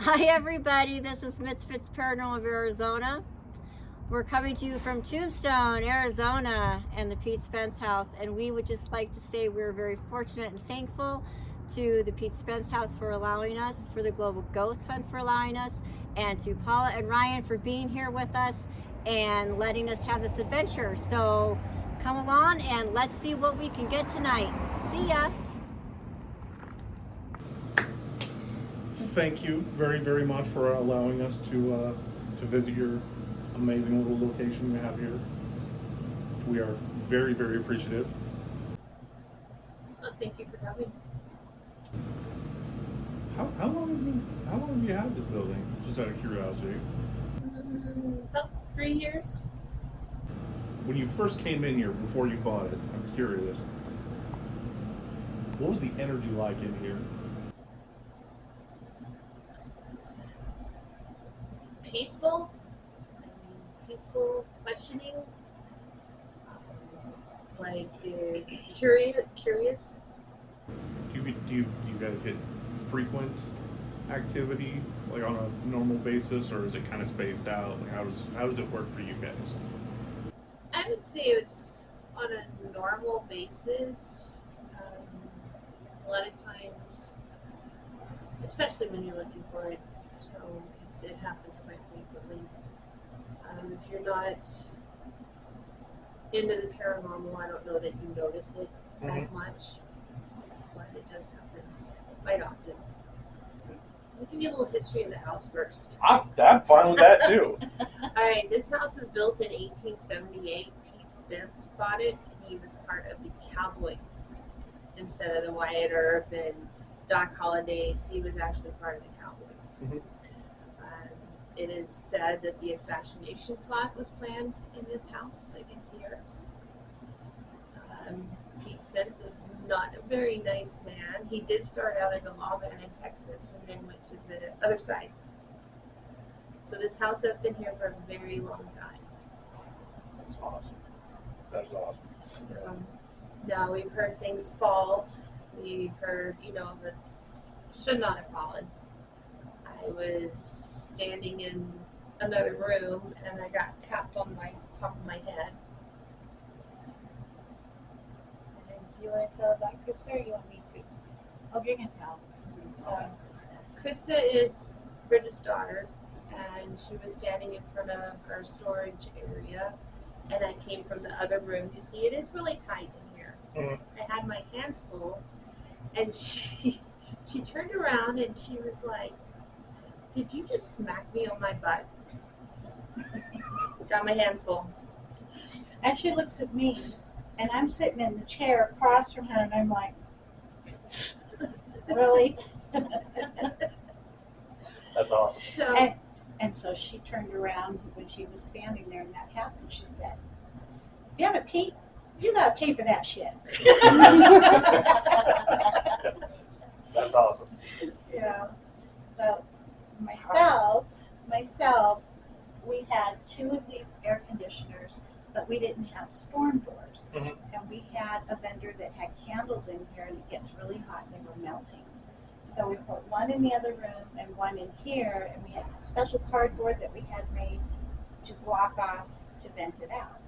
Hi everybody, this is Misfits Paranormal of Arizona. We're coming to you from Tombstone, Arizona, and the Pete Spence House, and we would just like to say we're very fortunate and thankful to the Pete Spence House for allowing us, for the Global Ghost Hunt for allowing us, and to Paula and Ryan for being here with us and letting us have this adventure. So come along and let's see what we can get tonight. See ya! Thank you very, very much for allowing us to visit your amazing little location you have here. We are very, very appreciative. Well, thank you for coming. How long have you had this building? Just out of curiosity. About 3 years. When you first came in here, before you bought it, I'm curious. What was the energy like in here? Peaceful. Peaceful questioning. Curious. Do you guys get frequent activity, like on a normal basis, or is it kind of spaced out? Like how does it work for you guys? I would say it's on a normal basis. A lot of times, especially when you're looking for it, so it happens quite frequently. If you're not into the paranormal, I don't know that you notice it as much, but it does happen quite often. We'll give you a little history of the house first. I'm fine with that too. Alright, this house was built in 1878. Pete Spence bought it, and he was part of the Cowboys instead of the Wyatt Earp and Doc Holliday's. He was actually part of the Cowboys. Mhm. It is said that the assassination plot was planned in this house against the Earps. Pete Spence was not a very nice man. He did start out as a lawman in Texas and then went to the other side. So this house has been here for a very long time. That's awesome. That's awesome. Now we've heard things fall. We've heard, that should not have fallen. I was standing in another room and I got tapped on my top of my head. And do you want to tell about Krista or you want me to? Oh, you can tell. Krista is Bridget's daughter, and she was standing in front of her storage area, and I came from the other room. You see, it is really tight in here. Mhm. I had my hands full, and she turned around and she was like, "Did you just smack me on my butt?" Got my hands full. And she looks at me, and I'm sitting in the chair across from her, and I'm like, really? That's awesome. So And so she turned around when she was standing there, and that happened. She said, "Damn it, Pete, you gotta pay for that shit." That's awesome. Yeah. So myself, we had 2 of these air conditioners, but we didn't have storm doors. Mhm. And we had a vendor that had candles in here, and it gets really hot and they were melting. So we put one in the other room and one in here, and we had special cardboard that we had made to block off to vent it out.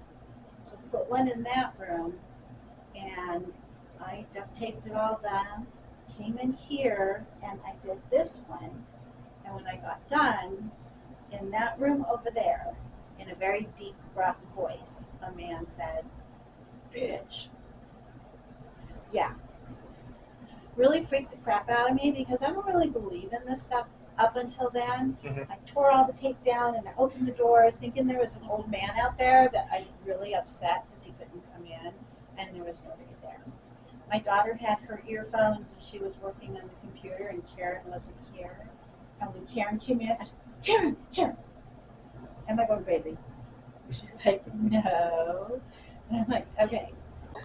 So we put one in that room, and I duct taped it all down, came in here, and I did this one. And when I got done, in that room over there, in a very deep, gruff voice, a man said, "Bitch." Yeah. Really freaked the crap out of me because I don't really believe in this stuff up until then. Mhm. I tore all the tape down and I opened the door thinking there was an old man out there that I really upset because he couldn't come in, and there was nobody there. My daughter had her earphones and she was working on the computer, and Karen wasn't here. And when Karen came in, I said, Karen, am I going crazy? She's like, no. And I'm like, okay.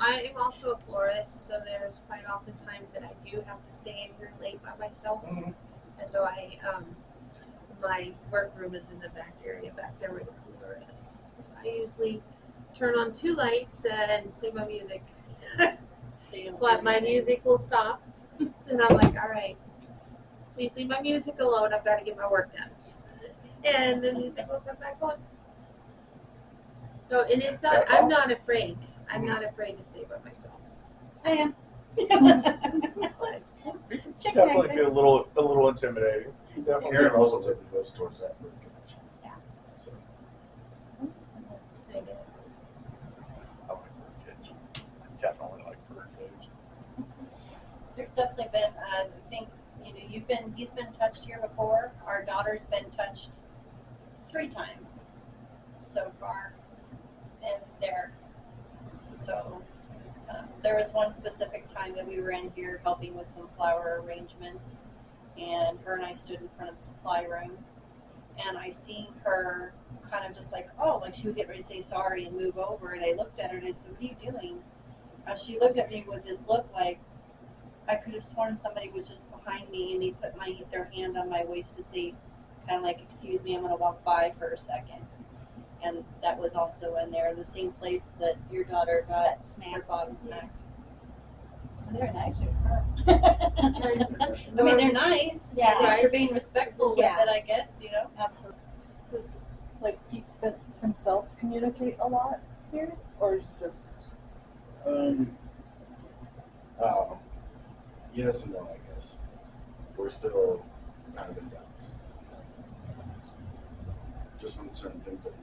I am also a florist, so there's quite often times that I do have to stay in here late by myself. Mhm. And so my workroom is in the back area, back there where the cooler is. I usually turn on 2 lights and play my music. So you don't But hear my anything. music will stop. And I'm like, all right, please leave my music alone. I've got to get my work done. And the music will come back on. So, and it's not, That's I'm awesome. not afraid. I'm not afraid to stay by myself. I am. Chicken Definitely exit. be a little intimidating. Definitely. Aaron also lives goes towards that bird connection. Yeah. So I get I like birdcage. Definitely like birdcage. There's definitely been, I think, he's been touched here before. Our daughter's been touched 3 times so far in there. So there was one specific time that we were in here helping with some flower arrangements, and her and I stood in front of the supply room, and I seen her kind of just like, oh, like she was getting ready to say sorry and move over, and I looked at her and I said, what are you doing? She looked at me with this look like, I could have sworn somebody was just behind me and they put their hand on my waist to say, kind of like, excuse me, I'm going to walk by for a second. And that was also in there, the same place that your daughter got her Smacked. bottom smacked. They're nicer. I mean, they're nice. Yeah. At least they're being respectful Yeah. with it, I guess, Absolutely. Does like Pete Spence himself communicate a lot here, or is it just yes and no, I guess. We're still kind of in doubts. Just from certain things that we've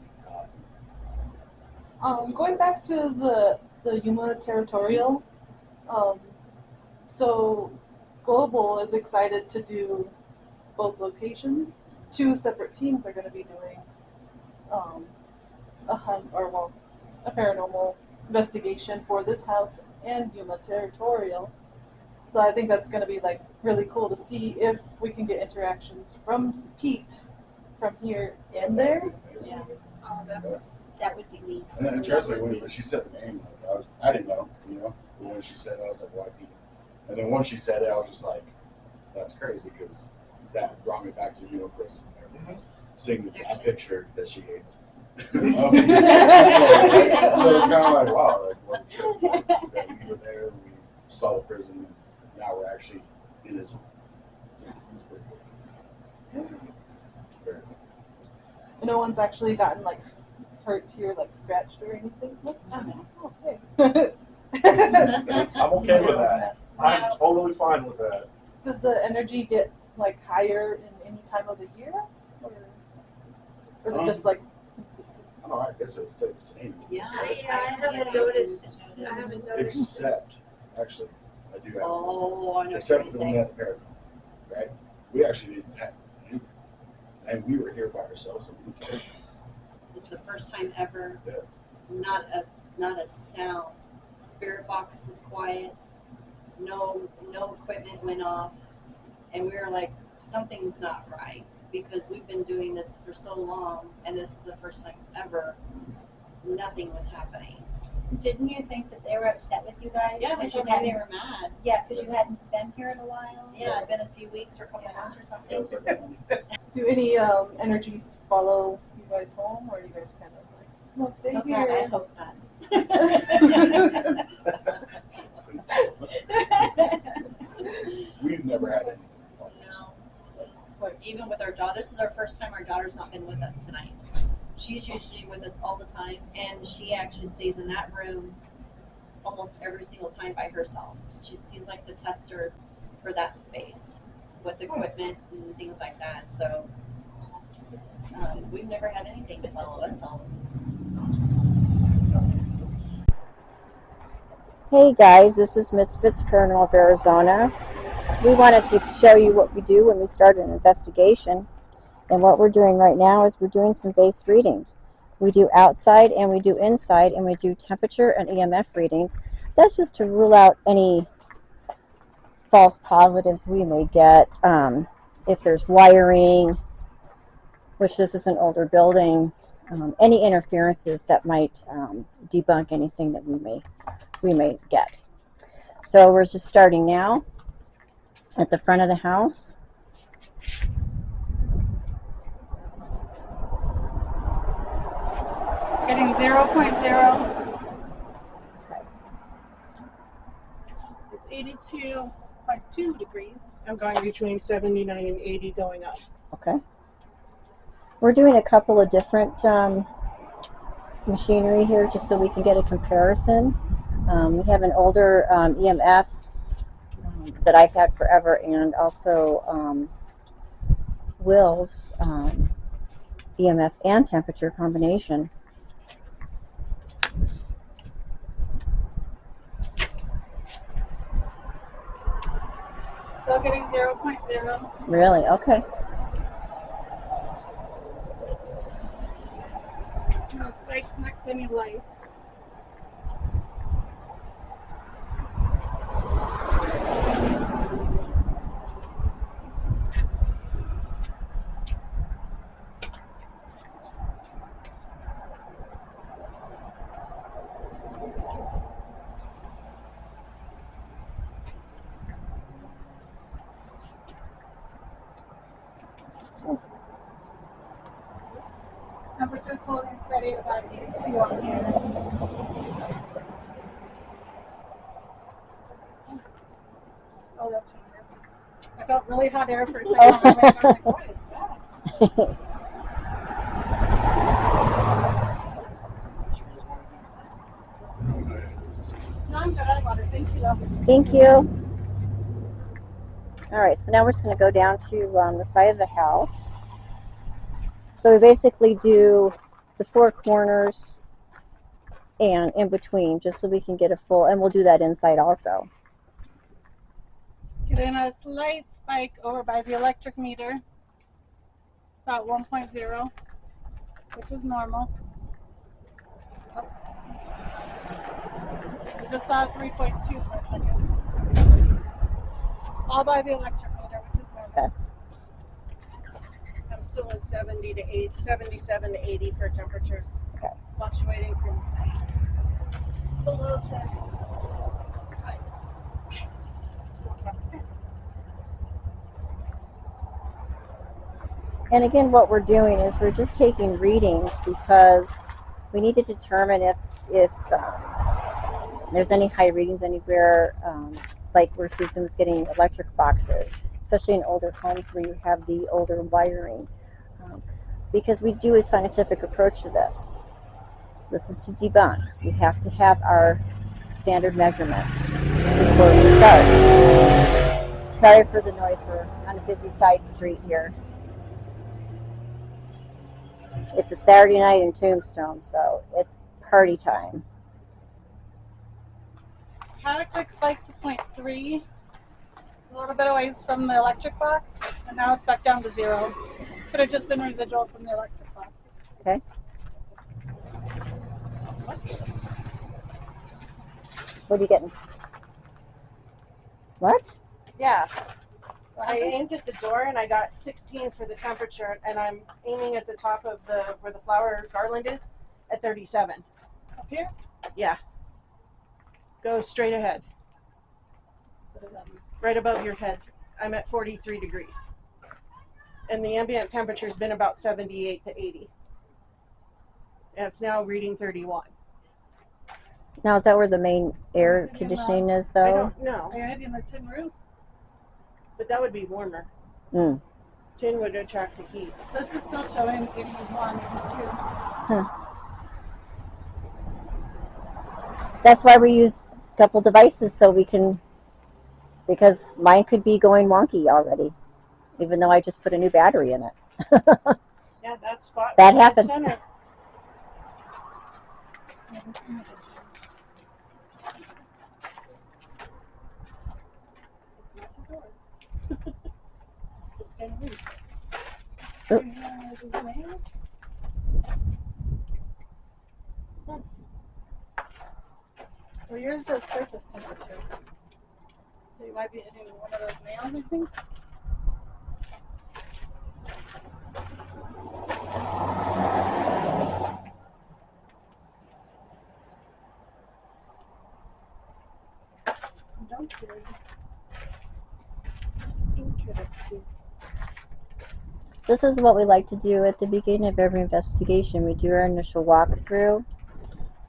got. going back to the Yuma territorial? So Global is excited to do both locations. 2 separate teams are going to be doing a paranormal investigation for this house and Yuma territorial. So I think that's going to be like really cool to see if we can get interactions from Pete from here and there. Yeah. Oh, That would be neat. And then trust me, when she said the name, like, I didn't know, But when she said it, I was like, why Pete? And then once she said it, I was just like, that's crazy, because that brought me back to Chris and everything else. Seeing that picture that she hates. So it's kind of like, wow, like what a trip that we were there, we saw the prison, and now we're actually in his home. So it's pretty cool. Very cool. No one's actually gotten like hurt here, like scratched or anything. Oh, okay. I'm okay with that. I'm totally fine with that. Does the energy get like higher in any time of the year, or is it just like consistent? I don't know, I guess it would stay the same. Yeah. I haven't noticed. I haven't noticed. Except, actually, I do have. Oh, I know Except what for you're the one at the Paragon, right? We actually didn't have anything. And we were here by ourselves, and we didn't care. This is the first time ever. Yeah. Not a sound. Spirit box was quiet. No equipment went off, and we were like, something's not right, because we've been doing this for so long, and this is the first time ever nothing was happening. Didn't you think that they were upset with you guys? Yeah, we because you thought maybe they hadn't, were mad. yeah, because you hadn't been here in a while. Yeah, it'd been a few weeks or a couple months or That something. was like, Do any energies follow you guys home, or are you guys kind of like, no, stay Oh, here? God, I hope not. we've never had anything. No. Even with our daughter, this is our first time our daughter's not been with us tonight. She's usually with us all the time, and she actually stays in that room almost every single time by herself. She's like the tester for that space with equipment and things like that. So we've never had anything to follow us home. Hey guys, this is Misfits Paranormal of Arizona. We wanted to show you what we do when we start an investigation. And what we're doing right now is we're doing some base readings. We do outside and we do inside, and we do temperature and EMF readings. That's just to rule out any false positives we may get. If there's wiring, which this is an older building, any interferences that might debunk anything that we may get. So we're just starting now at the front of the house. Getting 0.0. It's 82, 0.2 degrees. I'm going between 79 and 80 going up. Okay. We're doing a couple of different machinery here just so we can get a comparison. We have an older EMF that I've had forever, and also Will's EMF and temperature combination. Still getting 0.0. Really? Okay. No spikes next to any lights. Temperature's holding steady at about 82 on here. Oh, that's weird. I felt really hot air for a second. I was like, what is that? No, I'm good. I got it. Thank you, though. Thank you. All right, so now we're just going to go down to the side of the house. So we basically do the four corners and in between, just so we can get a full, and we'll do that inside also. Getting a slight spike over by the electric meter, about 1.0, which is normal. Oh. I just saw 3.2 for a second. All by the electric meter, which is normal. Okay. I'm still at 70 to 80, 77 to 80 for temperatures. Okay. Fluctuating from below to high. And again, what we're doing is we're just taking readings because we need to determine if there's any high readings anywhere, like where Susan was getting electric boxes, especially in older homes where you have the older wiring. Because we do a scientific approach to this. This is to debunk. We have to have our standard measurements before we start. Sorry for the noise. We're on a busy side street here. It's a Saturday night in Tombstone, so it's party time. Had a quick spike to 0.3, a little bit away from the electric box, and now it's back down to 0. Could have just been residual from the electric box. Okay. What are you getting? What? Yeah. I aimed at the door and I got 16 for the temperature, and I'm aiming at the top of the where the flower garland is at 37. Up here? Yeah. Go straight ahead. Right above your head. I'm at 43 degrees. And the ambient temperature has been about 78 to 80. And it's now reading 31. Now, is that where the main air conditioning is, though? I don't know. Are you hitting the tin roof? But that would be warmer. Mm. Tin would attract the heat. This is still showing 81, 82. Huh. That's why we use a couple devices so we can, because mine could be going wonky already, even though I just put a new battery in it. Yeah, that spot. That happens. Center. It's kind of weird. Well, yours does surface temperature. So you might be hitting one of those nails, I think. Don't worry. Interesting. This is what we like to do at the beginning of every investigation. We do our initial walkthrough,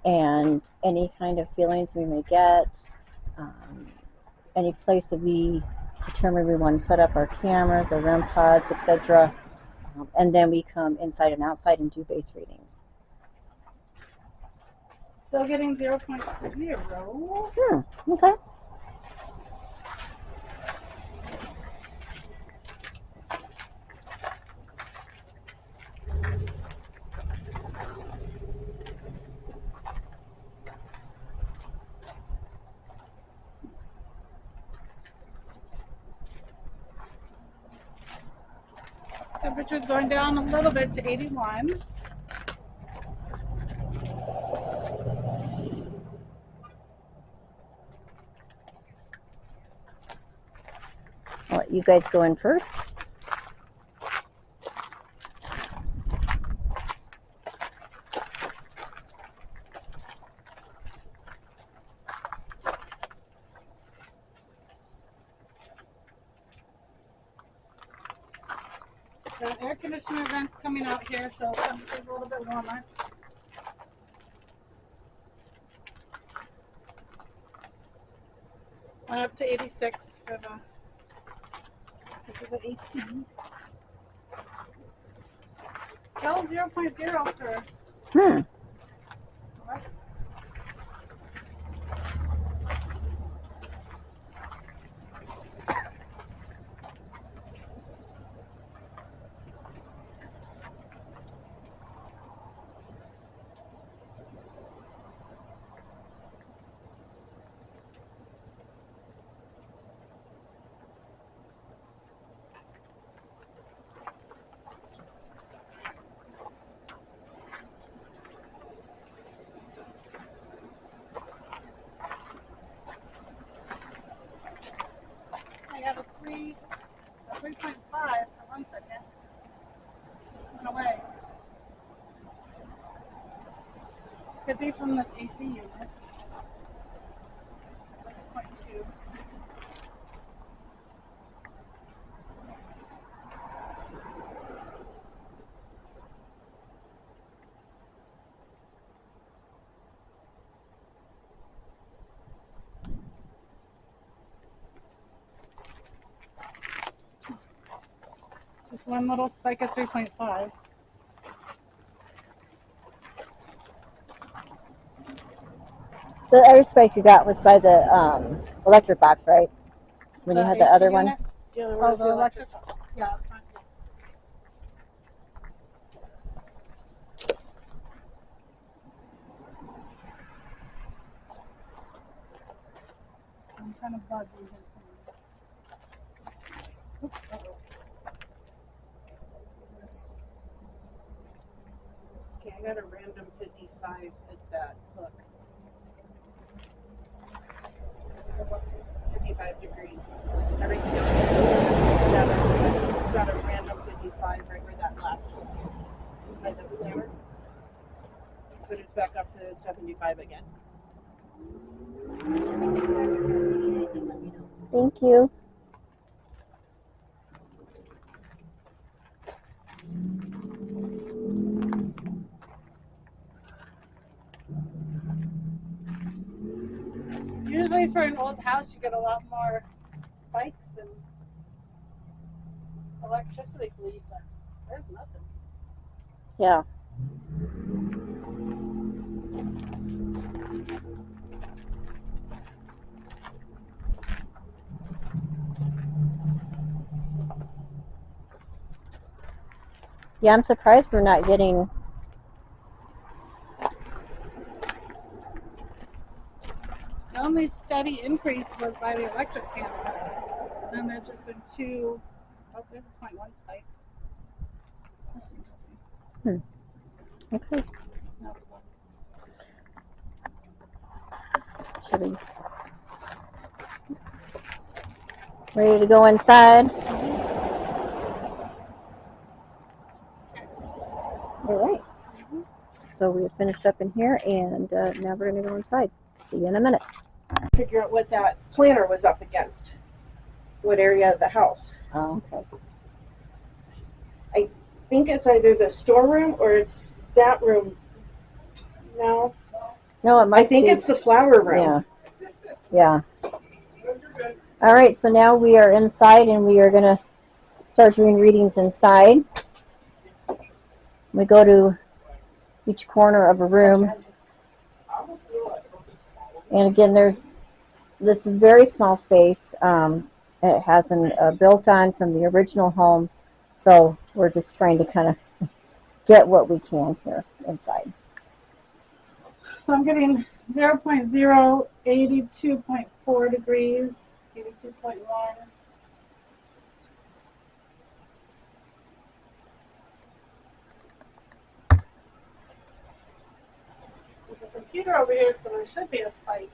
and any kind of feelings we may get, any place that we determine we want to set up our cameras, our REM pods, etc. And then we come inside and outside and do base readings. Still getting 0.0. Okay. Temperature's going down a little bit to 81. I'll let you guys go in first. The air conditioner vent's coming out here, so temperature's a little bit warmer. Went up to 86 for the AC. Still 0.0 for. I got a 3.5 for 1 second. Went away. Could be from this AC unit. 6.2. Just one little spike at 3.5. The other spike you got was by the electric box, right? When you had the other one? Yeah, there was the electric box. Yeah, up front. I'm kind of bugged in here somewhere. Oops. Uh-oh. Okay, I got a random 55 at that hook. 55 degree. Everything else is 77. I've got a random 55 right where that last hook is. By the flavor. But it's back up to 75 again. Thank you. Usually for an old house, you get a lot more spikes and electricity bleed, but there's nothing. Yeah. Yeah, I'm surprised we're not getting. The only steady increase was by the electric panel. And then there's just been two. Oh, there's a 0.1 spike. That's interesting. Okay. No, it's one. Should we? Ready to go inside? All right. So we finished up in here, and now we're going to go inside. See you in a minute. Figure out what that planter was up against. What area of the house. Oh, okay. I think it's either the storeroom or it's that room. No. No, it might I think be. it's the flower room. Yeah. Yeah. All right, so now we are inside and we are going to start doing readings inside. We go to each corner of a room. And again, this is very small space. It has a built-on from the original home. So we're just trying to kind of get what we can here inside. So I'm getting 0.0, 82.4 degrees, 82.1. There's a computer over here, so there should be a spike.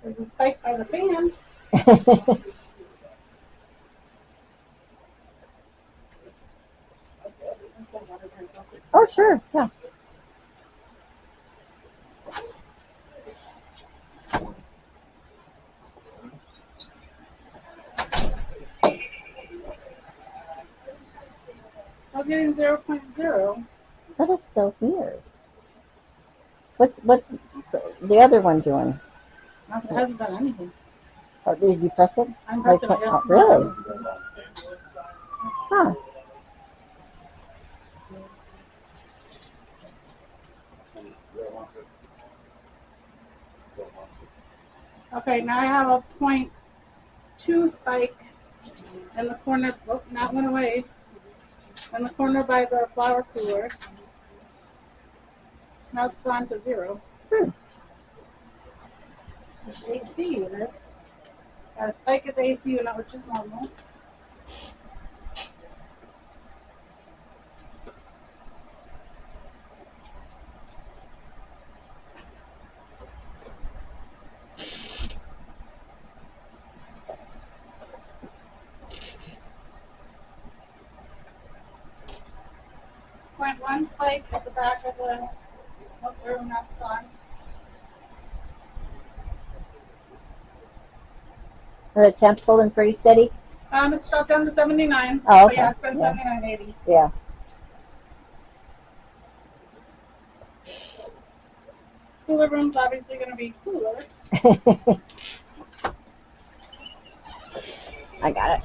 There's a spike by the fan. Oh, sure, yeah. I'm getting 0.0. That is so weird. What's the other one doing? It hasn't done anything. Oh, did you press it? I'm pressing it. Oh, really? Huh. Okay, now I have a 0.2 spike in the corner. Oh, that went away. In the corner by the flower cooler. Now it's gone to 0. The AC unit. Got a spike at the AC unit, which is normal. One spike at the back of the room, that's gone. Are the temps holding pretty steady? It's dropped down to 79. Oh, okay. But yeah, it's been Yeah. 79.80. Yeah. Cooler room's obviously going to be cooler. I got it.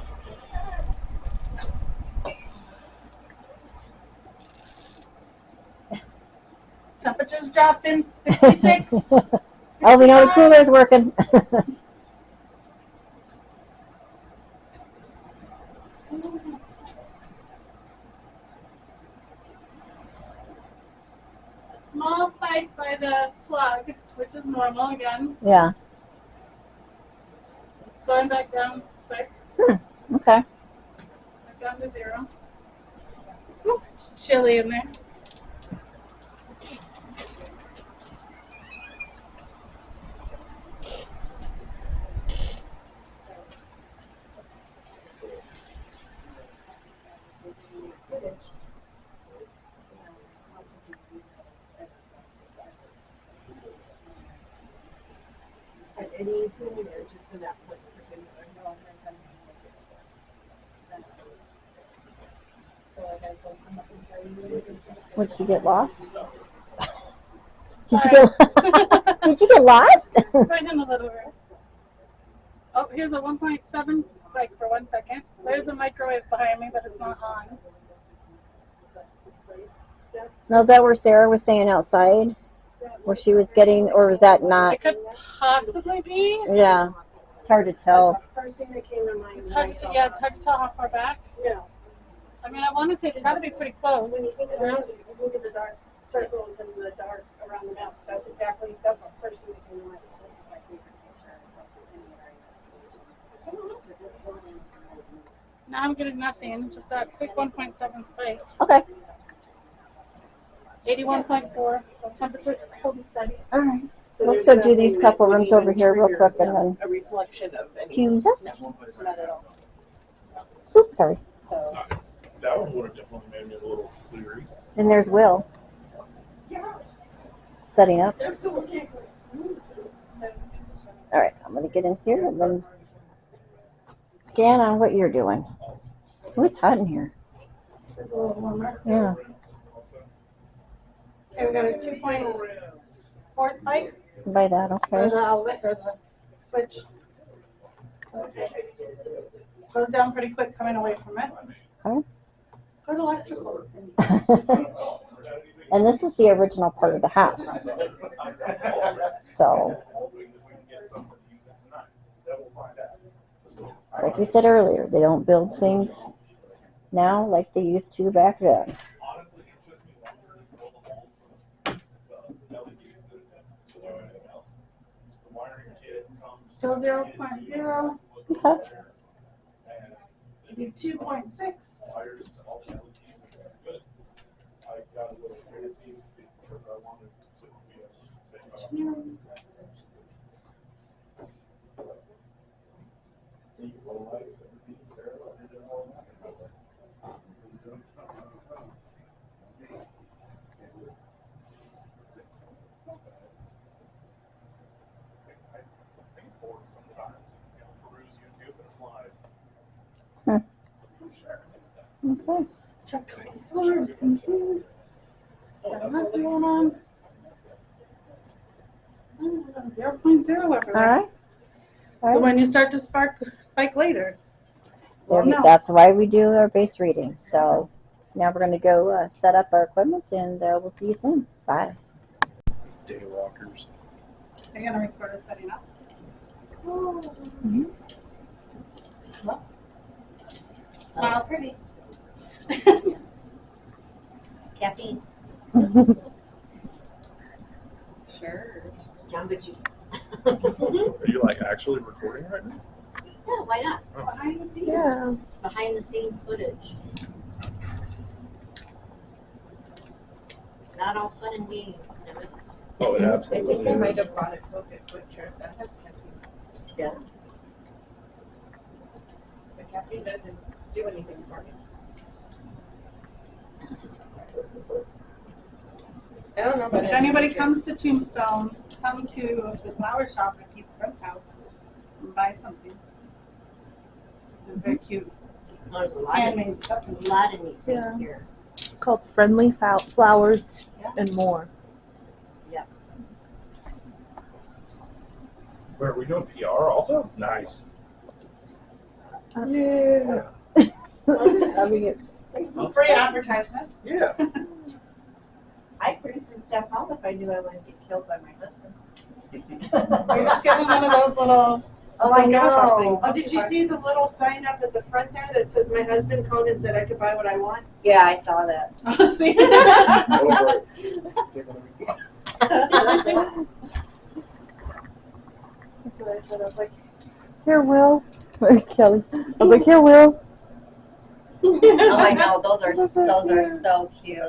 Temperature's dropped in 66. Oh, we know the cooler's working. Small spike by the plug, which is normal again. Yeah. It's going back down quick. Okay. Back down to 0. Ooh, it's chilly in there. At any point or just in that place for things Would she get lost? Did you get Did you get lost? Right in a little bit. Oh, here's a 1.7 spike for 1 second. There's a microwave behind me, but it's not on. Now, is that where Sarah was staying outside? Where she was getting, or was that not? It could possibly be. Yeah. It's hard to tell. That's the first thing that came to mind. It's hard to, yeah, it's hard to tell how far back. Yeah. I mean, I want to say it's got to be pretty close. When you think of it, you look at the dark circles and the dark around the maps. That's the first thing that came to mind. This is my favorite picture. Now I'm getting nothing, just that quick 1.7 spike. Okay. 81.4, so temperature's holding steady. All right. So Let's there's go do these nothing couple that would rooms over even here real trigger, quick and then a reflection of any. excuse us. Not at all. Oops, sorry. So That one would have definitely made me a little cleary. And there's Will setting up. absolutely. All right, I'm gonna get in here and then scan on what you're doing. Oh, it's hot in here. It's a little warmer. Yeah. Okay, we got a 2.4 spike By that, for okay. the outlet or the switch. So it's good. Goes down pretty quick coming away from it. Okay. Good electrical. And this is the original part of the house. So, like we said earlier, they don't build things now like they used to back then. Still 0.0. Okay. Give you 2.6. Okay. Check 24 just in case. Got nothing going on. 0.0 All everywhere. right. So when you start to spike later, There well, we- no. That's why we do our base readings. So now we're going to go set up our equipment, and we'll see you soon. Bye. Daywalkers. They're gonna record us setting up. Smile pretty. Caffeine. Sure. Jamba juice. Are you like actually recording right now? Yeah, why not? Behind the scenes. Yeah. Behind the scenes footage. It's not all fun and games, no, is it? Oh, it I absolutely think I might is. have brought a Coke at Quick Trip. That has caffeine. Yeah. The caffeine doesn't do anything for me. I don't know, but if anybody comes to Tombstone, come to the flower shop at Pete Spence House and buy something. It's very cute There's a lot of, handmade stuff. a lot of neat things Yeah. here. Called Friendly Flowers Yeah. and More. Yes. Where are we doing PR also? Nice. Yeah. I mean, Free advertisement. Yeah. I'd bring some stuff home if I knew I wouldn't get killed by my husband. You're just getting one of those little. Oh, I know. Oh, did you see the little sign up at the front there that says my husband called and said I could buy what I want? Yeah, I saw that. Oh, see? Over it. that's what I said. I was like, here, Will. Kelly. I was like, here, Will. Oh, I know. Those are so cute.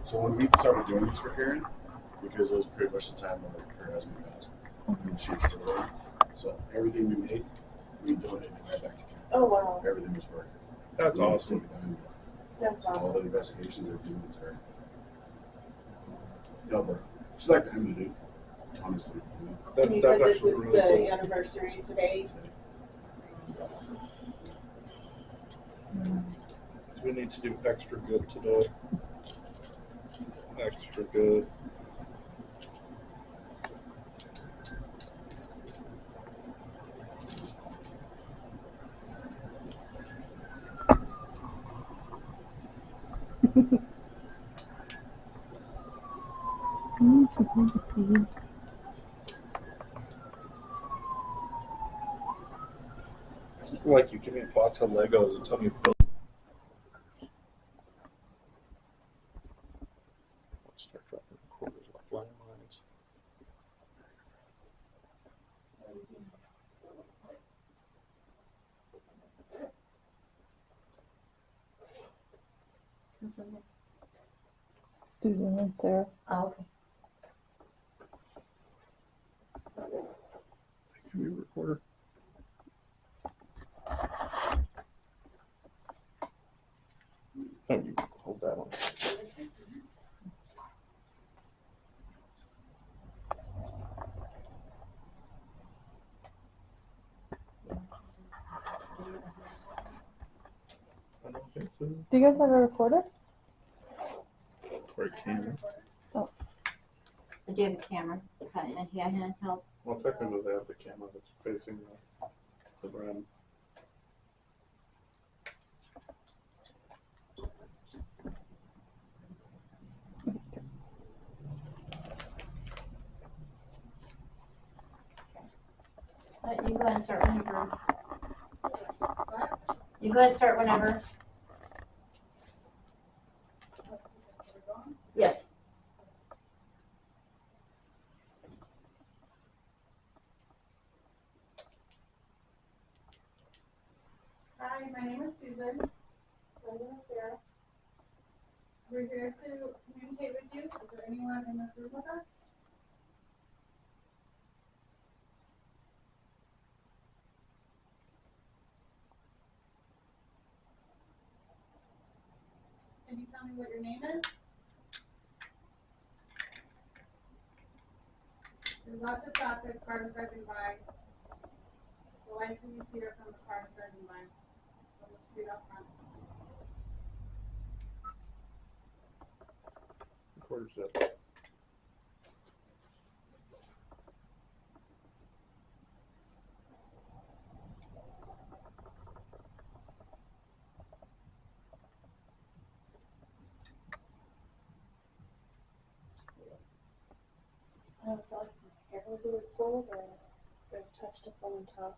So when we started doing this for Karen, because it was pretty much the time when her husband passed, and she was still alive. So everything we made, we donated right back to Karen. Oh, wow. Everything was for her. That's We awesome. took it down That's with all awesome. the investigations, everything was her. Help her. She's like family, dude. Honestly. You know? That, You that's said this actually is really the cool. anniversary today. We need to do extra good today. Extra good. It's like you give me a box of Legos and tell me to build. Start dropping quarters like landmines. Susan and Sarah. Oh, okay. Can we record? Oh, you hold that one. think so. Do you guys have a recorder? Or a camera. I do have a camera. Yeah, handheld. Well, technically they have the camera that's facing the brand. You go ahead and start whenever. You go ahead and start whenever. Yes. Hi, my name is Susan. My name is Sarah. We're here to communicate with you. Is there anyone in this room with us? Can you tell me what your name is? There's lots of traffic, cars driving by. The lights that you see are from the cars driving by. On the street up front. Recorder's up. I don't feel like my hair was either pulled or touched up on top.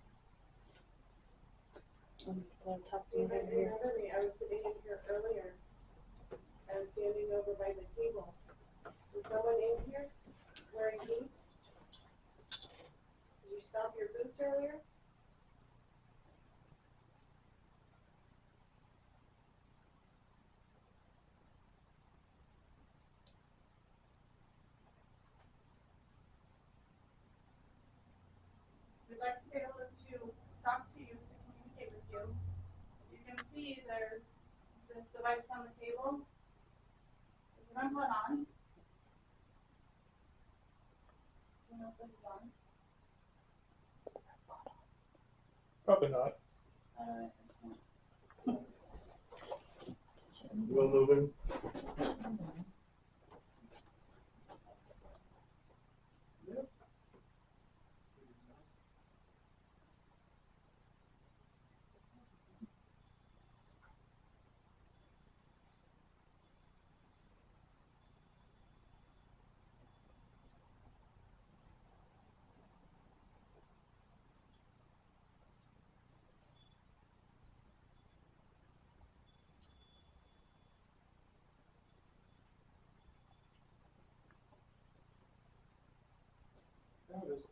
On top of You my might hair. remember me. I was sitting in here earlier. I was standing over by the table. Was someone in here wearing boots? Did you stop your boots earlier? We'd like to be able to talk to you, to communicate with you. You can see there's this device on the table. Is it on? You know if this is on? Probably not. I Wheel moving. There it is.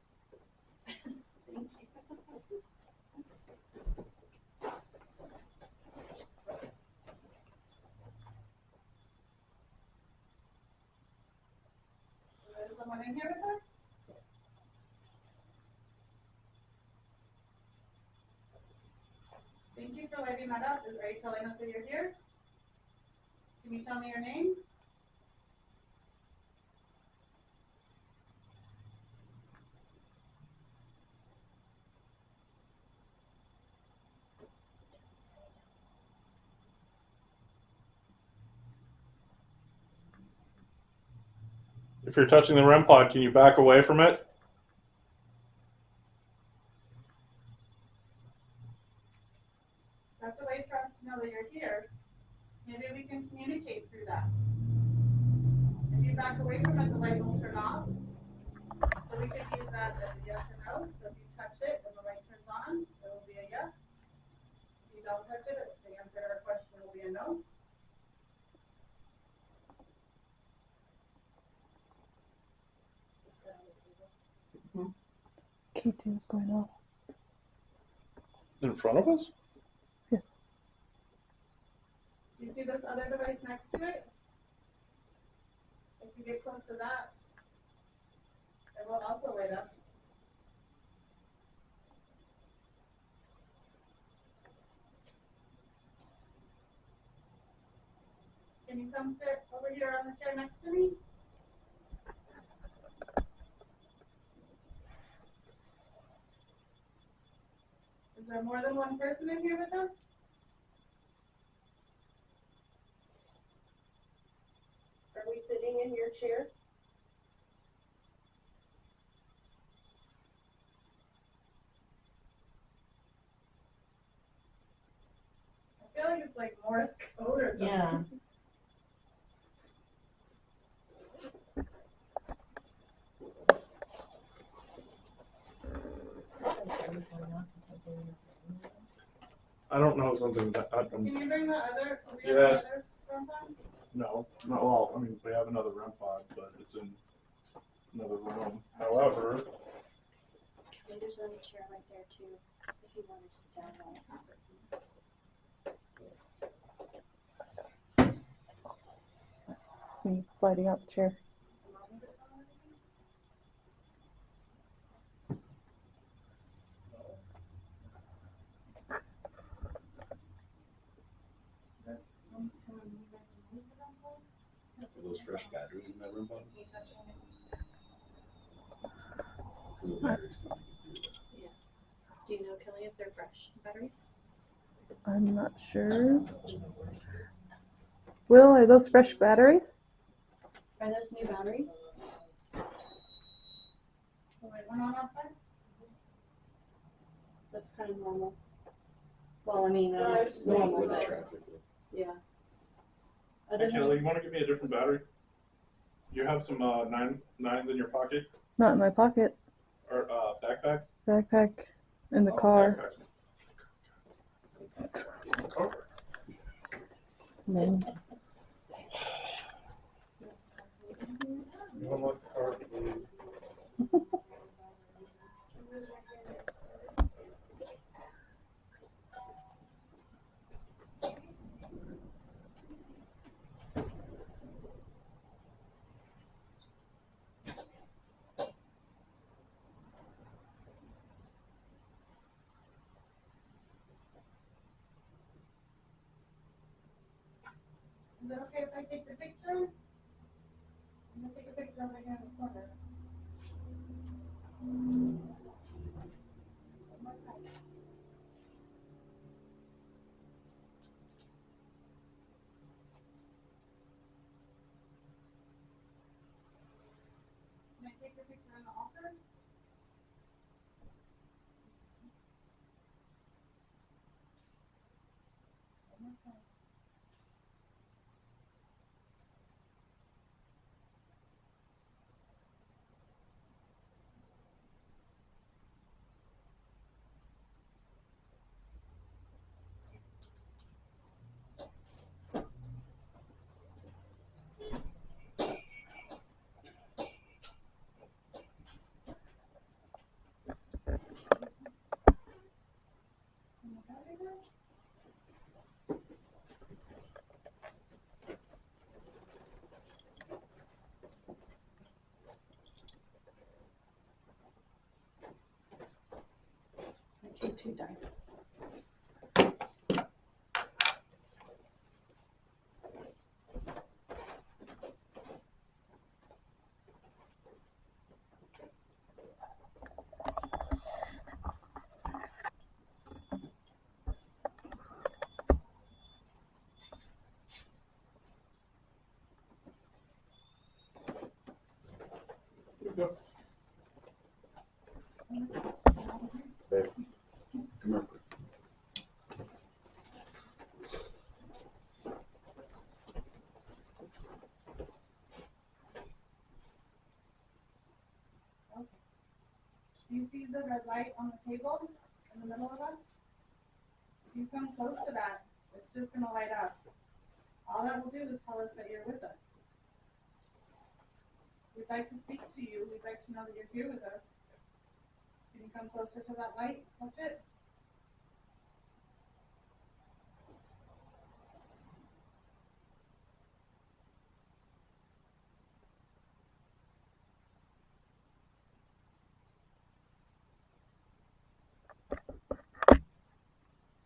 Is there someone in here with us? Thank you for lighting that up. Are you telling us that you're here? Can you tell me your name? If you're touching the REM pod, can you back away from it? That's a way for us to know that you're here. Maybe we can communicate through that. If you back away from it, the light will turn off. So we could use that as a yes or no. So if you touch it and the light turns on, it will be a yes. If you don't touch it, the answer to our question will be a no. K2 is going off. In front of us? Do you see this other device next to it? If you get close to that, it will also light up. Can you come sit over here on the chair next to me? Is there more than one person in here with us? in your chair? I feel like it's like Morse code or something. Yeah. I don't know something that Can you bring the other? Yes. Other phone on? no, not well. I mean, we have another REM pod, but it's in another room. However, Okay, there's another chair right there too, if you wanted to sit down on it. Me sliding out the chair. Are those fresh batteries in that room, bud? Do you know, Kelly, if they're fresh batteries? I'm not sure. Will, are those fresh batteries? Are those new batteries? Oh, wait, one on outside? That's kind of normal. Well, I mean, No, I was just normal, With the but traffic, though. yeah. hey Other Kelly, than, you want to give me a different battery? You have some nines in your pocket Not in my pocket. or backpack? Backpack in the Oh, car. backpack's- Car. And then You want to let the car leave? Is it okay if I take the picture? I'm gonna take a picture over here in the corner. Can I take a picture in the altar? K2 die. Babe, come here. Do you see the red light on the table in the middle of us? If you come close to that, it's just gonna light up. All that will do is tell us that you're with us. We'd like to speak to you. We'd like to know that you're here with us. Can you come closer to that light? Touch it.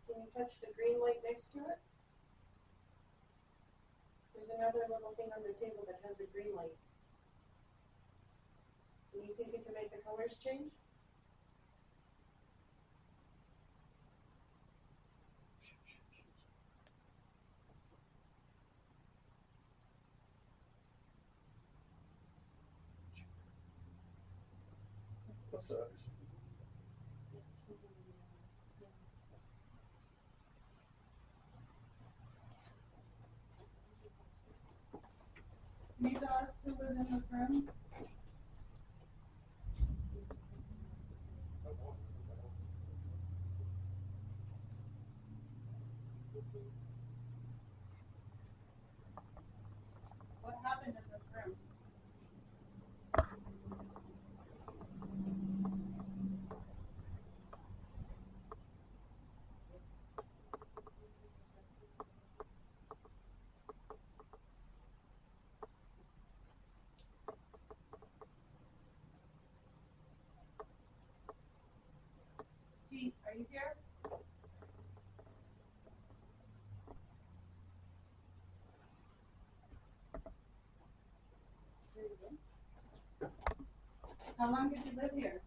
Can you touch the green light next to it? There's another little thing on the table that has a green light. Can you see if you can make the colors change? What's that? Need us to live in this room? What happened in this room? Pete, are you here? There you go. How long did you live here?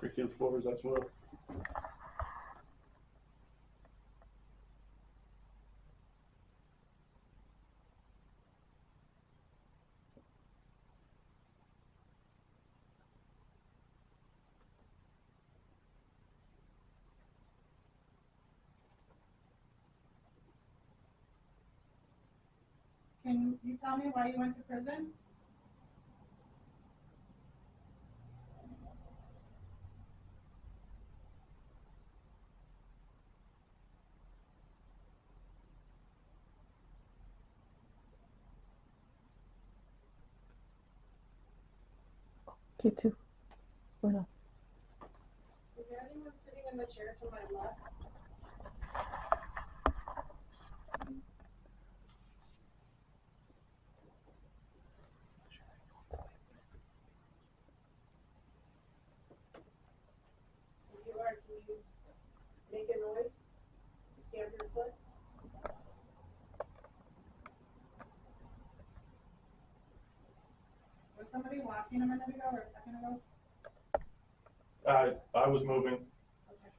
Freaking floors as well. Can you tell me why you went to prison? Okay, too. What's going on? Is there anyone sitting in the chair to my left? If you are, can you make a noise? Stamp your foot? Was somebody walking a minute ago or a second ago? I was moving. Okay.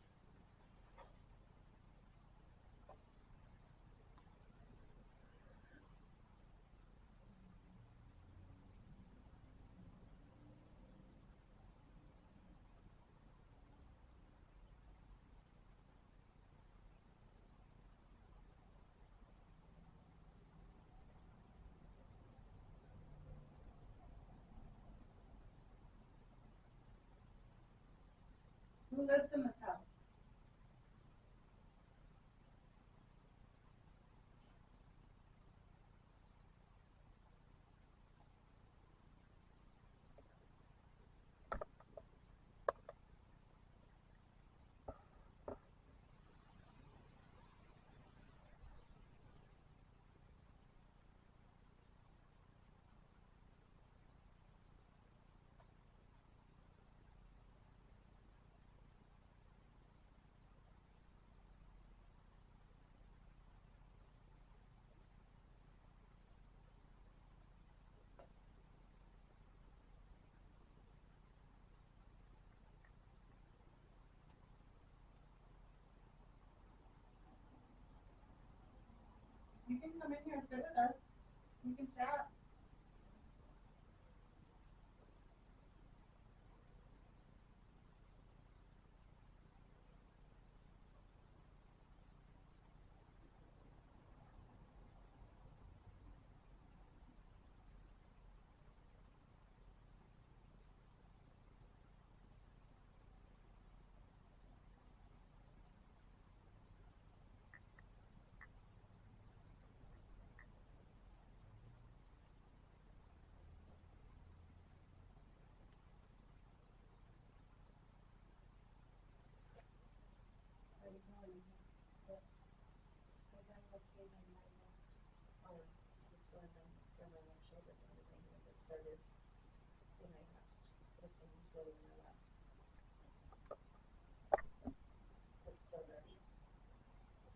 Who lives in this house? You can come in here and sit with us. We can chat.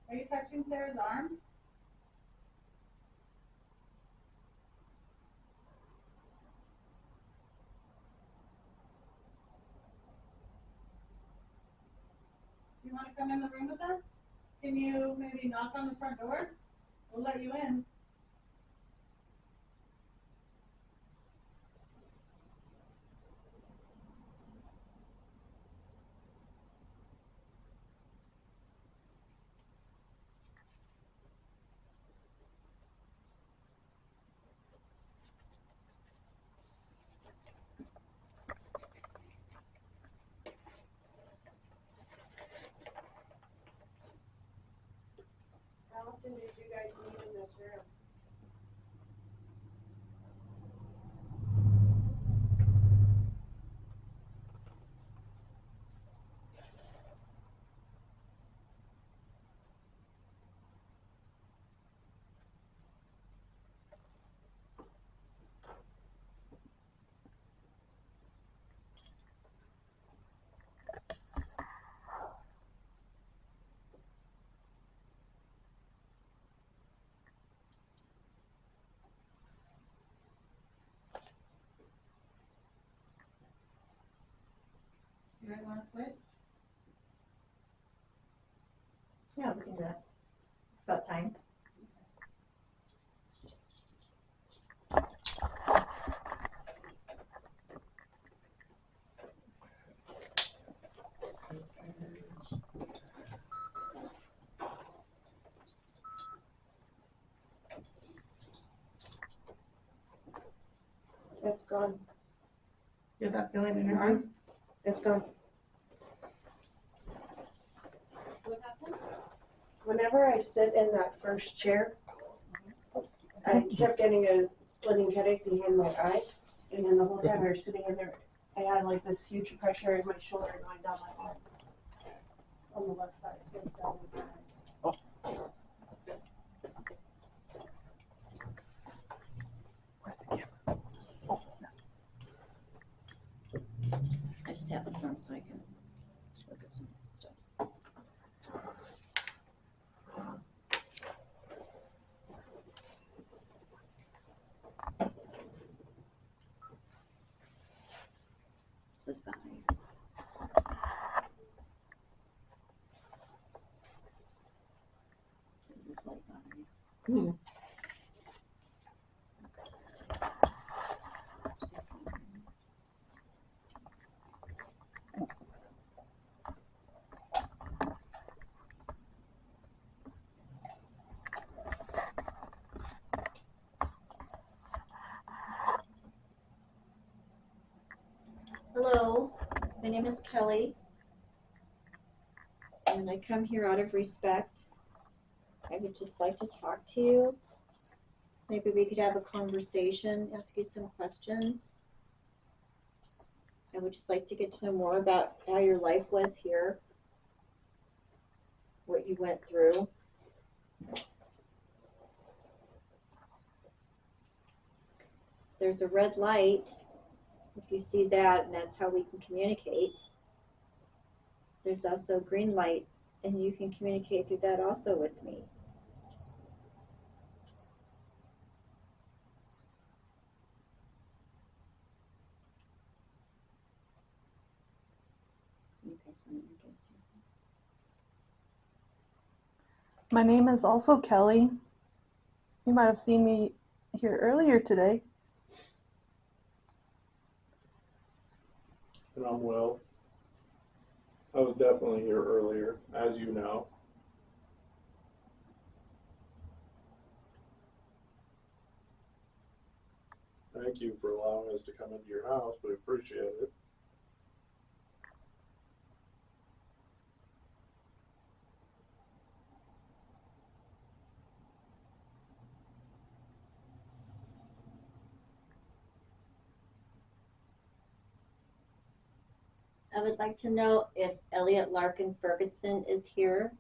Are you touching Sarah's arm? You want to come in the room with us? Can you maybe knock on the front door? We'll let you in. How often did you guys meet in this room? You guys want to switch? Yeah, we can do that. It's about time. It's gone. You have that feeling in your arm? It's gone. What happened? Whenever I sit in that first chair, I kept getting a splitting headache behind my eye. And then the whole time I was sitting in there, I had like this huge pressure in my shoulder going down my arm. On the left side, same side. I just have the phone so I can look at some stuff. So it's behind you. Is this light behind you? See something? Hello, my name is Kelly, and I come here out of respect. I would just like to talk to you. Maybe we could have a conversation, ask you some questions. I would just like to get to know more about how your life was here, what you went through. There's a red light. If you see that, and that's how we can communicate. There's also a green light, and you can communicate through that also with me. You guys want to introduce yourself? My name is also Kelly. You might have seen me here earlier today. And I'm Will. I was definitely here earlier, as you know. Thank you for allowing us to come into your house. We appreciate it. I would like to know if Elliot Larkin Ferguson is here.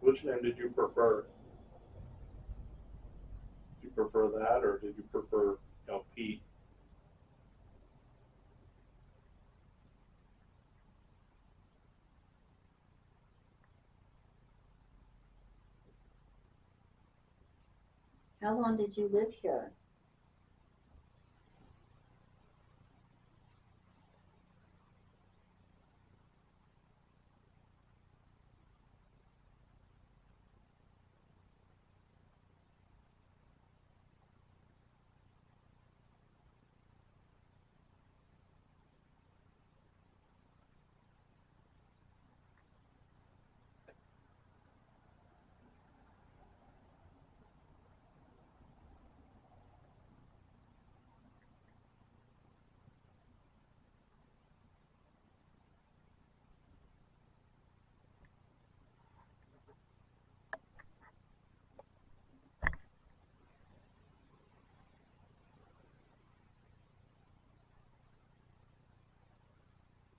Which name did you prefer? Did you prefer that, or did you prefer, Pete? How long did you live here?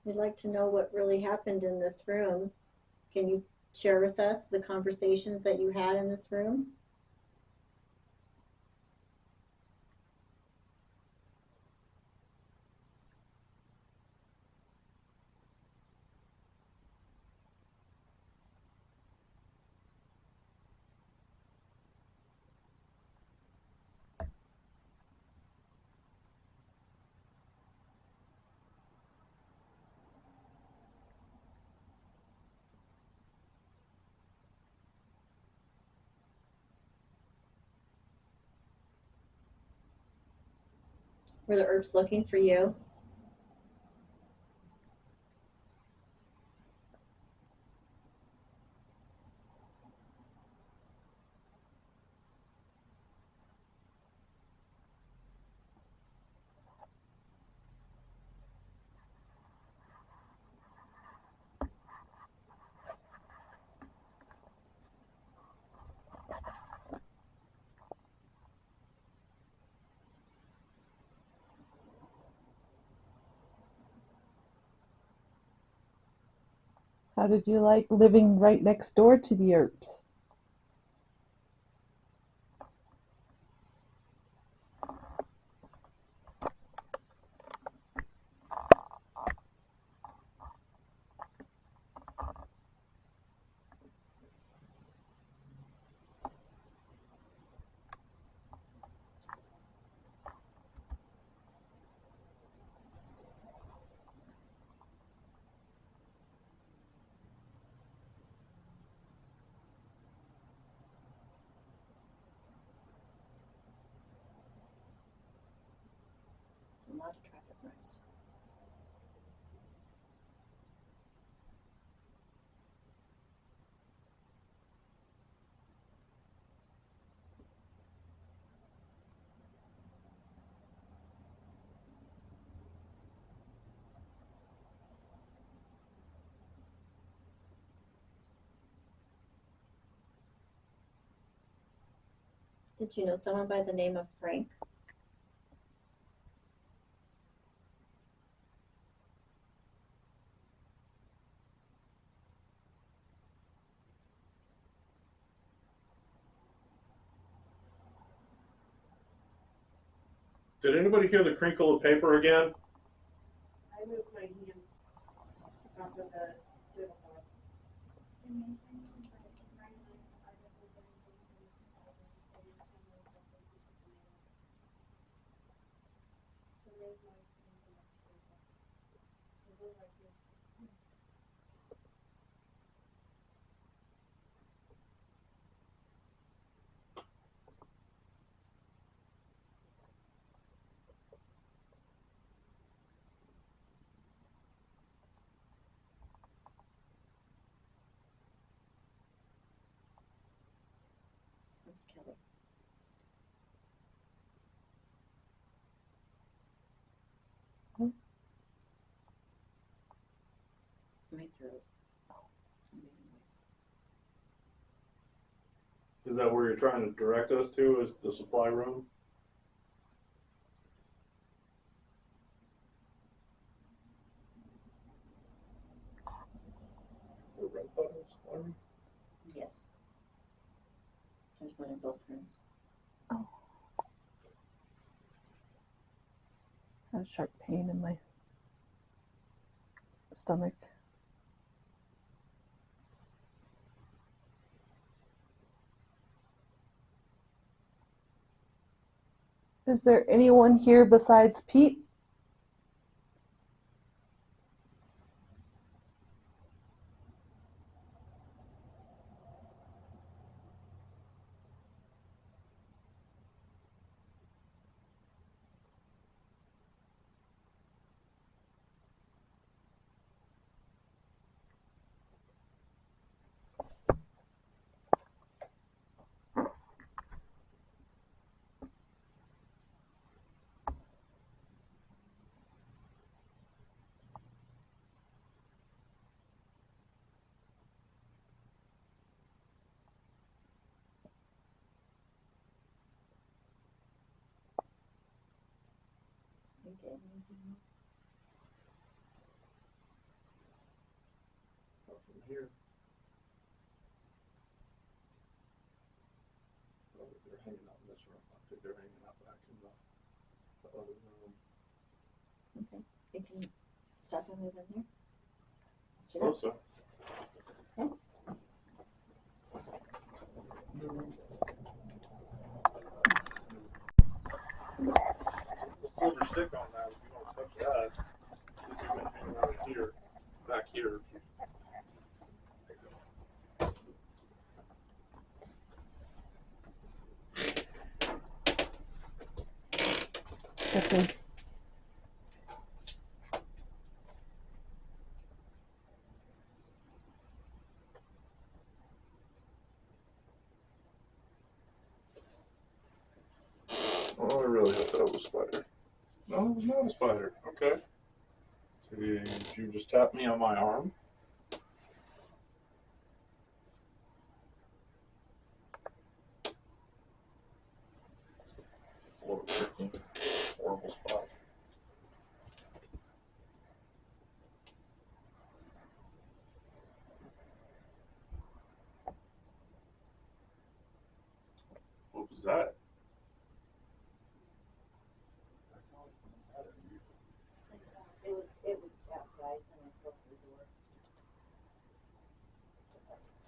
We'd like to know what really happened in this room. Can you share with us the conversations that you had in this room? Were the herbs looking for you? How did you like living right next door to the herbs? A lot of traffic noise. Did you know someone by the name of Frank? Did anybody hear the crinkle of paper again? I moved my hand off of the tablecloth. That's Kelly. My throat. Is that where you're trying to direct us to, is the supply room? The red button supply room? Yes. There's one in both rooms. Oh. I have sharp pain in my stomach. Is there anyone here besides Pete? Okay. From here. Oh, they're hanging out in this room. I think they're hanging out back in the other room. Okay. You can stop and move in here. Let's do Oh, that. so. Okay. Silver stick on that if you don't touch that. This is hanging out here, back here. Okay. Oh, I really hope that was a spider. No, it was not a spider. Okay. So you just tapped me on my arm. Horrible spot. What was that? It was outside, so I closed the door.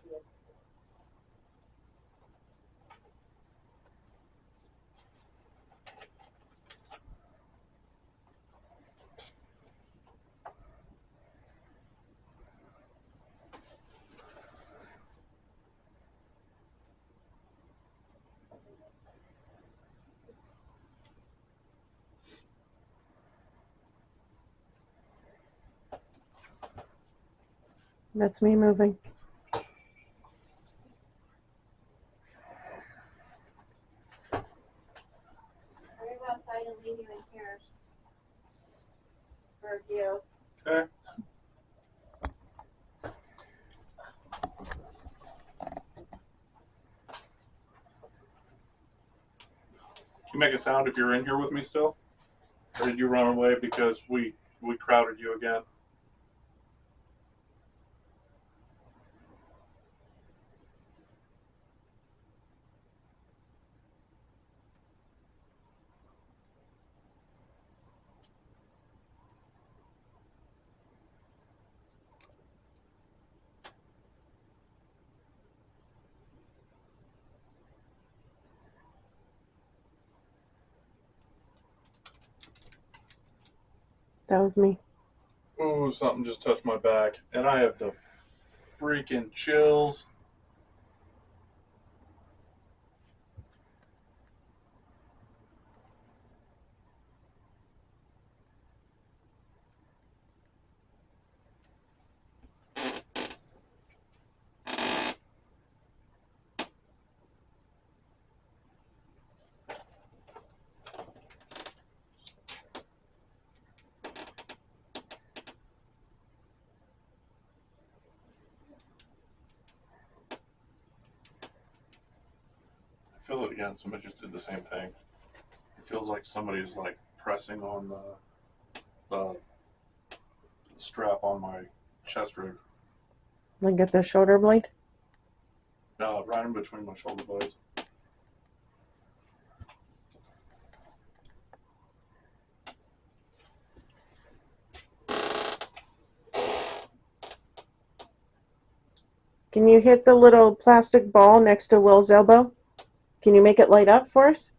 Yeah. That's me moving. I'll go outside and leave you in here for a few. Okay. Can you make a sound if you're in here with me still? Or did you run away because we crowded you again? That was me. Oh, something just touched my back. And I have the freaking chills. I feel it again. Somebody just did the same thing. It feels like somebody's like pressing on the strap on my chest rig. Like at the shoulder blade. Right in between my shoulder blades. Can you hit the little plastic ball next to Will's elbow? Can you make it light up for us?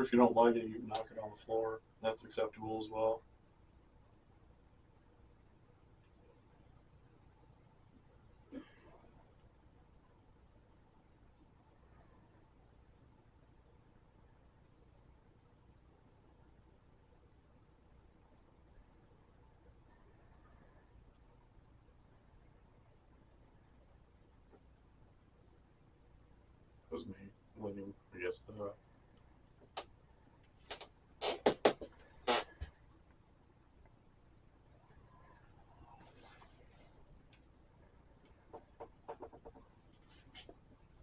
if you don't like it, you can knock it on the floor. That's acceptable as well. That was me winning, I guess, the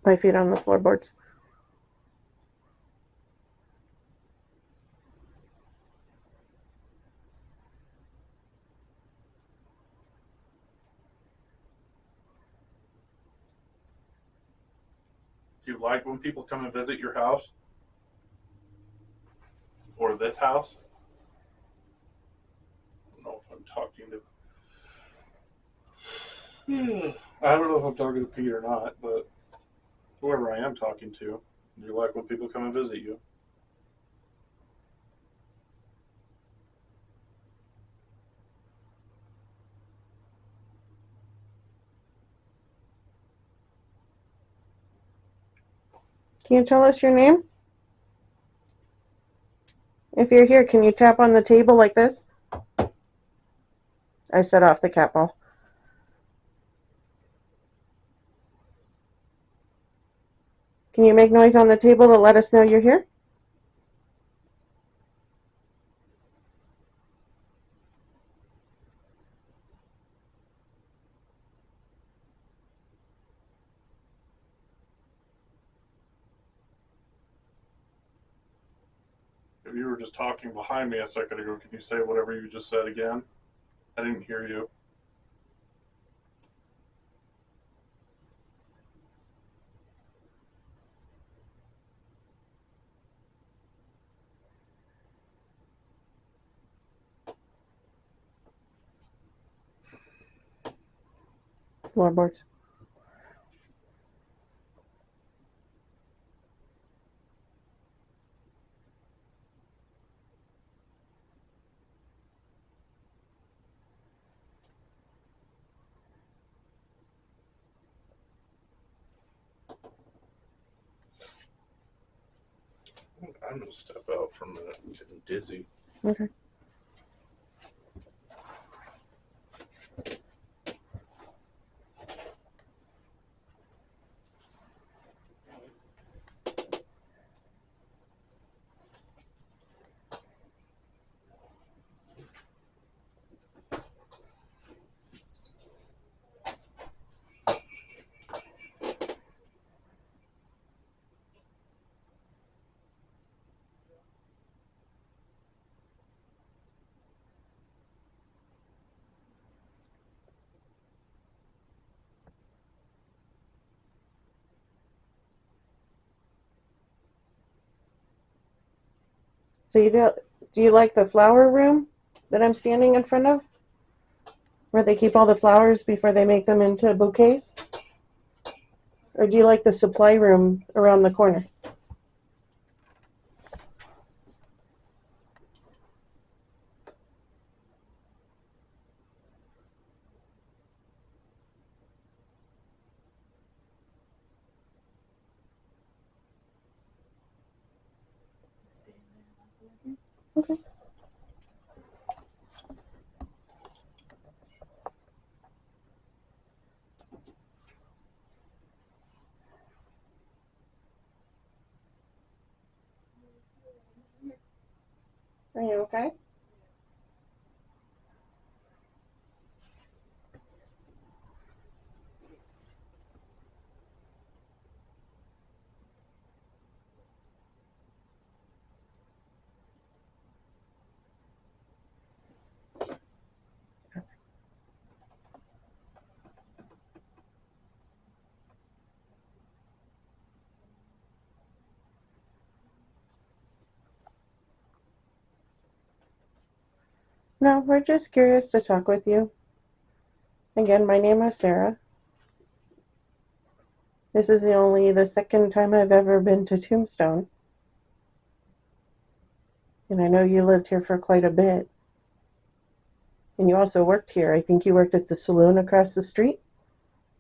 5 feet on the floorboards. Do you like when people come and visit your house? Or this house? I don't know if I'm talking to. I don't know if I'm talking to Pete or not, but whoever I am talking to, do you like when people come and visit you? Can you tell us your name? If you're here, can you tap on the table like this? I set off the cat ball. Can you make noise on the table to let us know you're here? If you were just talking behind me a second ago, can you say whatever you just said again? I didn't hear you. Floorboards. I'm going to step out for a minute. I'm getting dizzy. Okay. So do you like the flower room that I'm standing in front of? Where they keep all the flowers before they make them into bouquets? Or do you like the supply room around the corner? Okay. Are you okay? No, we're just curious to talk with you. Again, my name is Sarah. This is only the second time I've ever been to Tombstone. And I know you lived here for quite a bit. And you also worked here. I think you worked at the saloon across the street.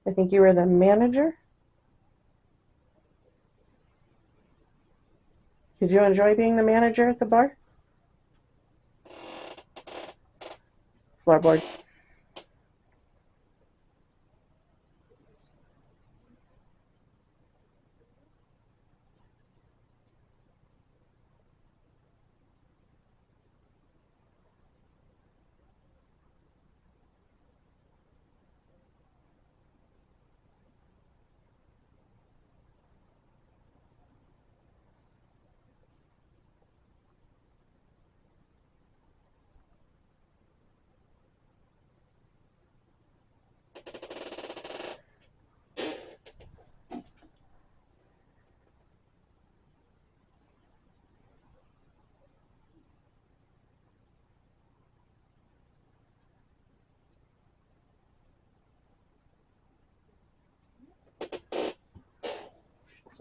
I think you were the manager. Did you enjoy being the manager at the bar? Floorboards.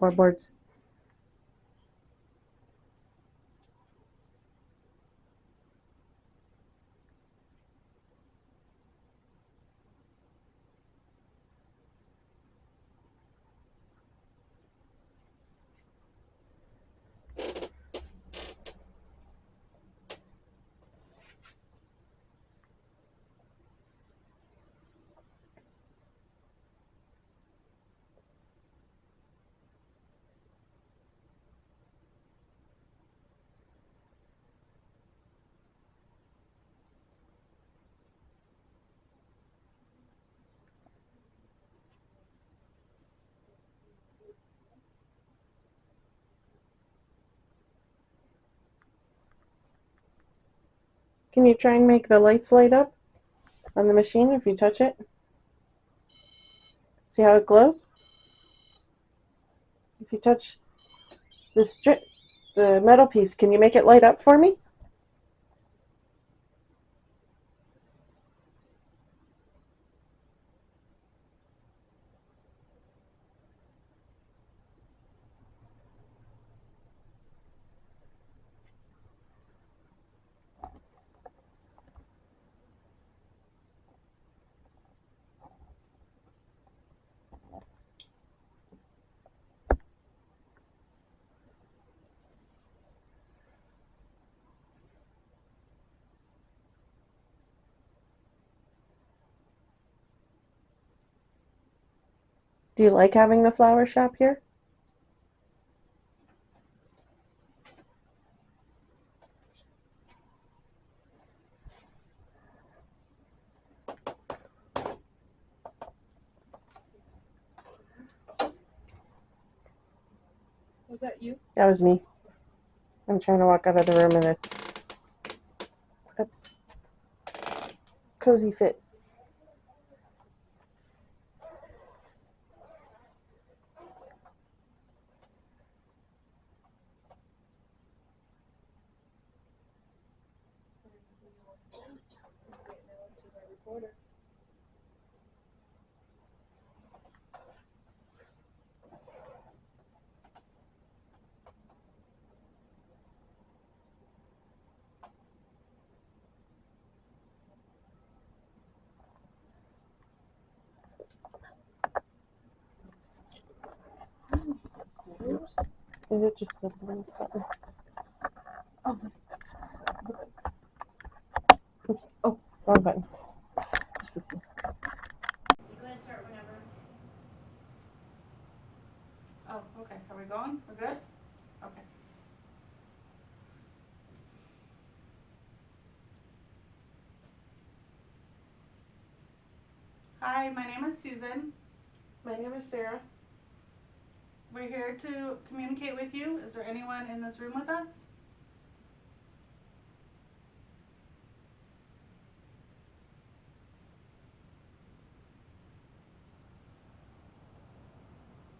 Floorboards. Can you try and make the lights light up on the machine if you touch it? See how it glows? If you touch the strip, the metal piece, can you make it light up for me? Do you like having the flower shop here? Was that you? That was me. I'm trying to walk out of the room and it's a cozy fit. Is it just the blue button? Oh, Oops. Oh, wrong button. Just this one. You go ahead and start whenever. Oh, okay. Are we going? We're good? Okay. Hi, my name is Susan. my name is Sarah. We're here to communicate with you. Is there anyone in this room with us?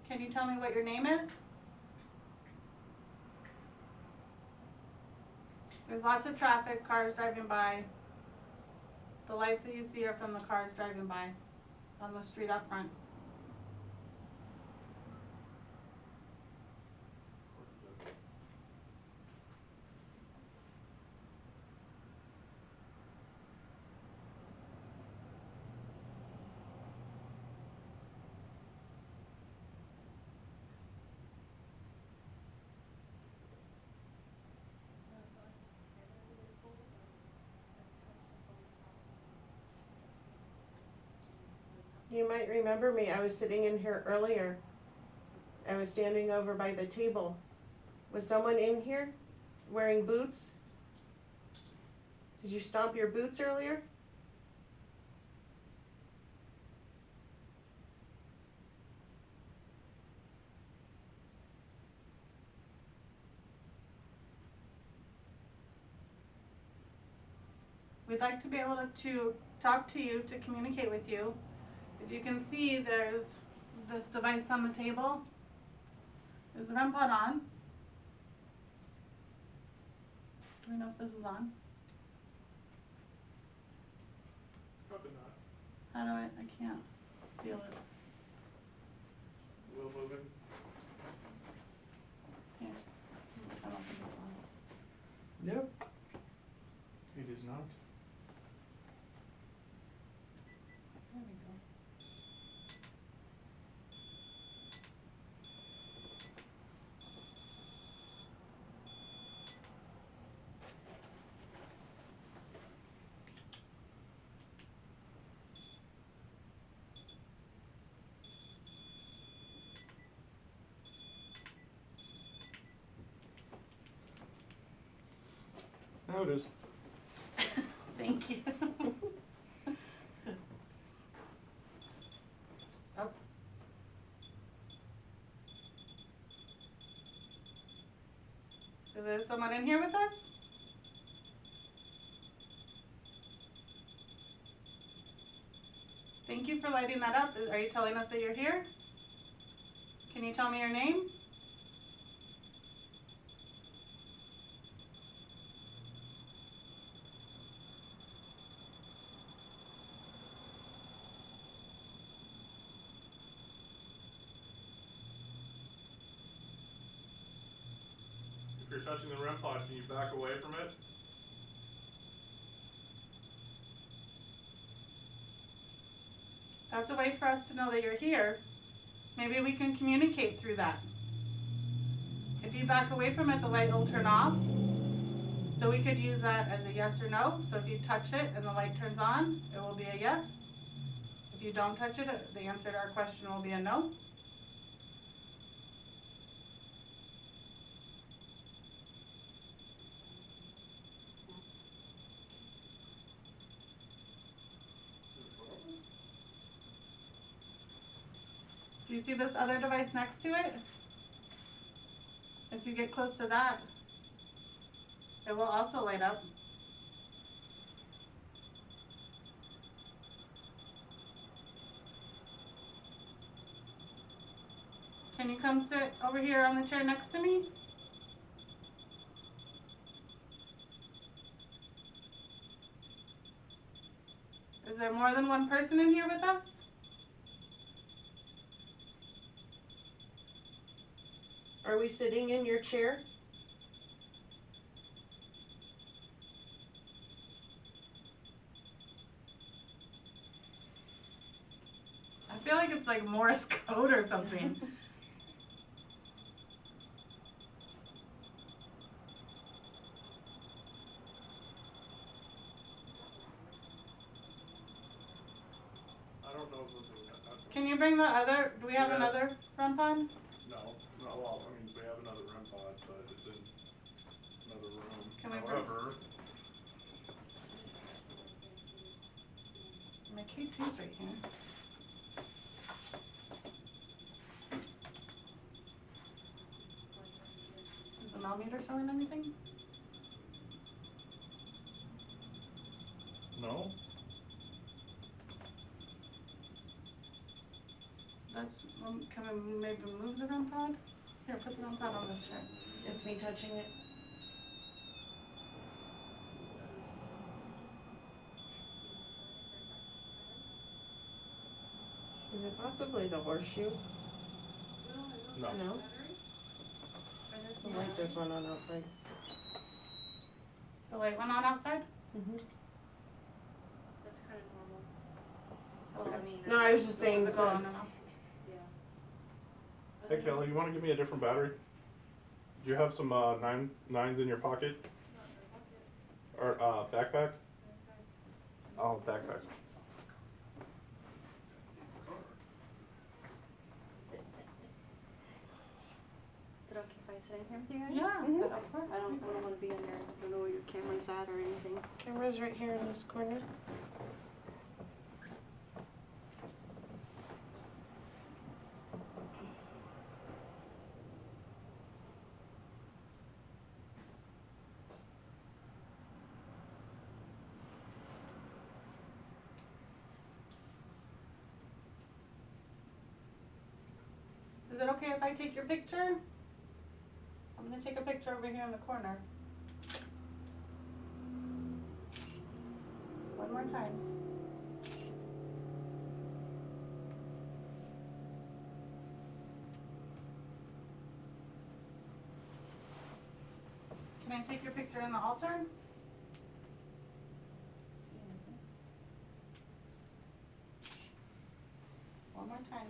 Can you tell me what your name is? There's lots of traffic, cars driving by. The lights that you see are from the cars driving by on the street up front. you might remember me. I was sitting in here earlier. I was standing over by the table. Was someone in here wearing boots? Did you stomp your boots earlier? We'd like to be able to talk to you, to communicate with you. If you can see, there's this device on the table. Is the REM pod on? Do we know if this is on? Probably not. How do I can't feel it. Wheel moving. Yeah. I don't think it's on. Yep. It is not. There we go. Now it is. Thank you. Oh. Is there someone in here with us? Thank you for lighting that up. Are you telling us that you're here? Can you tell me your name? If you're touching the REM pod, can you back away from it? That's a way for us to know that you're here. Maybe we can communicate through that. If you back away from it, the light will turn off. So we could use that as a yes or no. So if you touch it and the light turns on, it will be a yes. If you don't touch it, the answer to our question will be a no. Do you see this other device next to it? If you get close to that, it will also light up. Can you come sit over here on the chair next to me? Is there more than one person in here with us? Are we sitting in your chair? I feel like it's like Morse code or something. I don't know if we're doing that. Can you bring the other, do we have Yes. another REM pod? No, no. Well, I mean, we have another REM pod, but it's in another room. Can we However, My K2's right here. Is the millimeter showing anything? no. That's, can we maybe move the REM pod? Here, put the REM pod on this chair. It's me touching it. Is it possibly the horseshoe? No. No? The light just went on outside. The light went on outside? Mm-hmm. That's kind of normal. Okay. I mean, No, I was just saying Does it go on to, and off? yeah. Hey Kelly, you want to give me a different battery? Do you have some nines in your pocket? Or backpack? Oh, backpack. sit in here with you guys? Yeah, Mhm. of course. I don't want to be in there. I don't know where your camera's at or anything. Camera's right here in this corner. Is it okay if I take your picture? I'm gonna take a picture over here in the corner. One more time. Can I take your picture in the altar? See anything? One more time.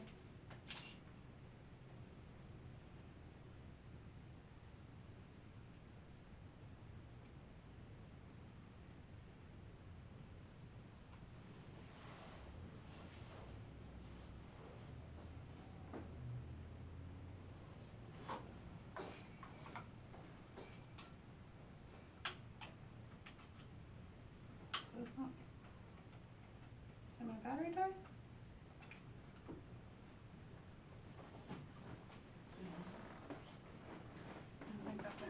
It's not. Did my battery die? See. I think that's it.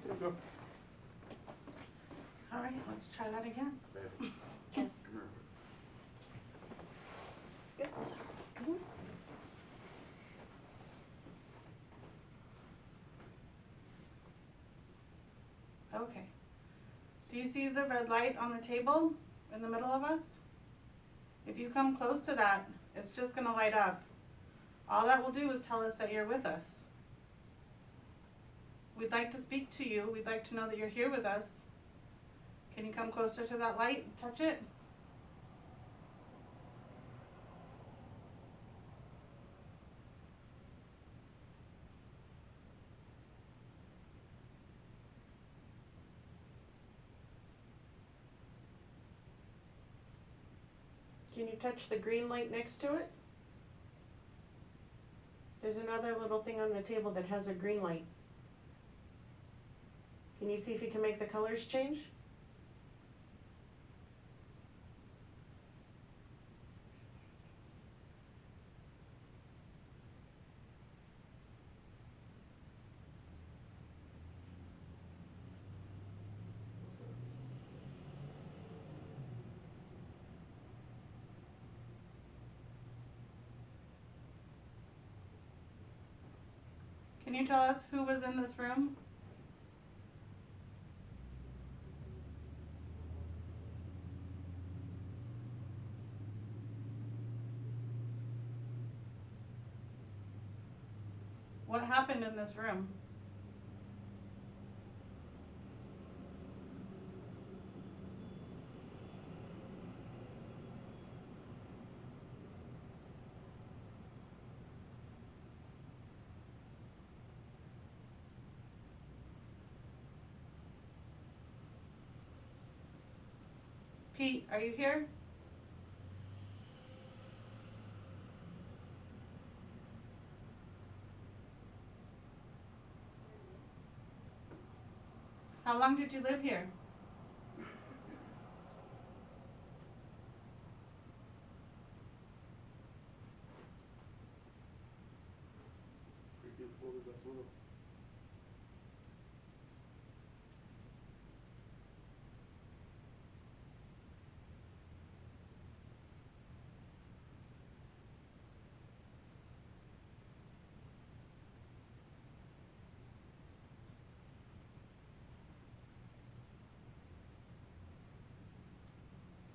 There you go. All right, let's try that again. Yes. Good. Okay. Do you see the red light on the table in the middle of us? If you come close to that, it's just gonna light up. All that will do is tell us that you're with us. We'd like to speak to you. We'd like to know that you're here with us. Can you come closer to that light and touch it? Can you touch the green light next to it? There's another little thing on the table that has a green light. Can you see if you can make the colors change? Can you tell us who was in this room? What happened in this room? Pete, are you here? How long did you live here?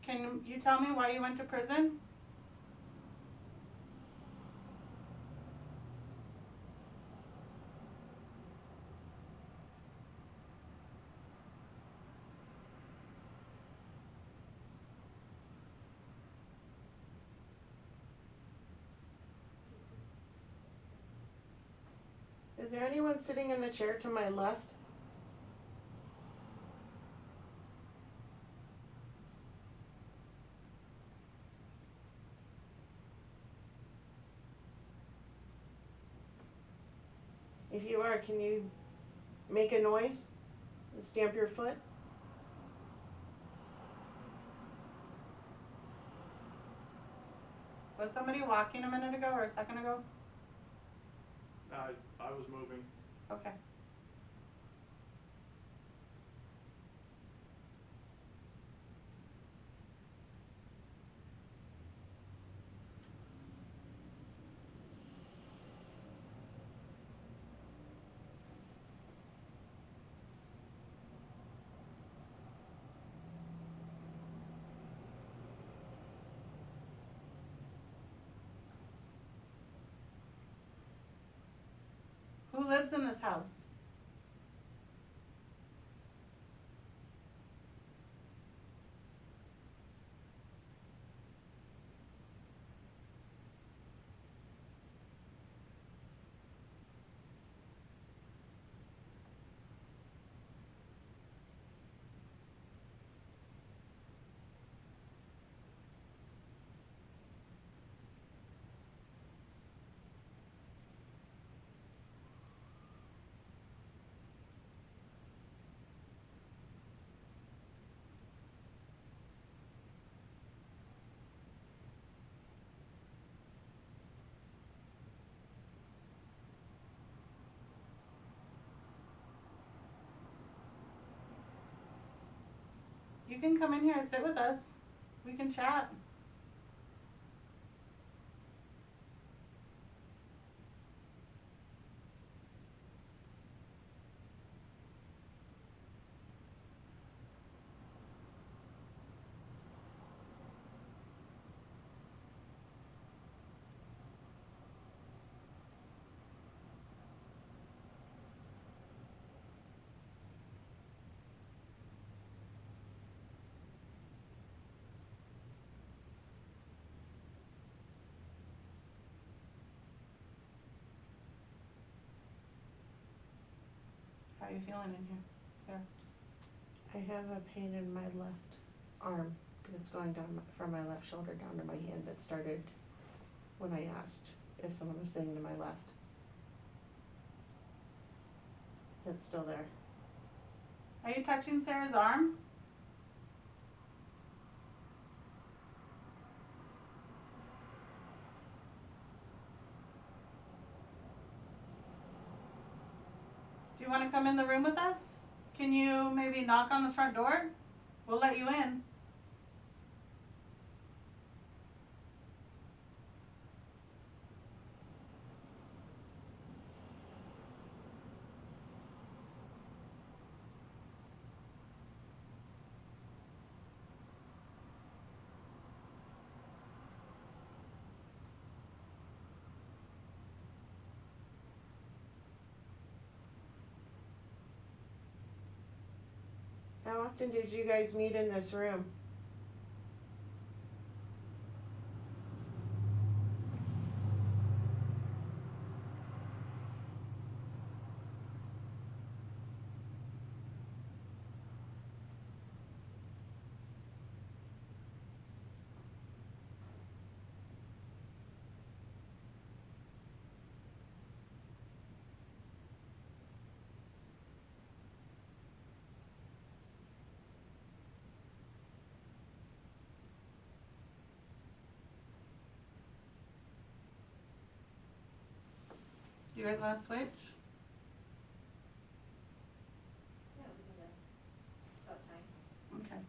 Can you tell me why you went to prison? Is there anyone sitting in the chair to my left? If you are, can you make a noise and stamp your foot? Was somebody walking a minute ago or a second ago? I was moving. Okay. Who lives in this house? You can come in here and sit with us. We can chat. How are you feeling in here, Sarah? I have a pain in my left arm because it's going down from my left shoulder down to my hand. It started when I asked if someone was sitting to my left. It's still there. Are you touching Sarah's arm? Do you want to come in the room with us? Can you maybe knock on the front door? We'll let you in. How often did you guys meet in this room? Do you guys want to switch? Yeah, we can do it. It's about time. Okay.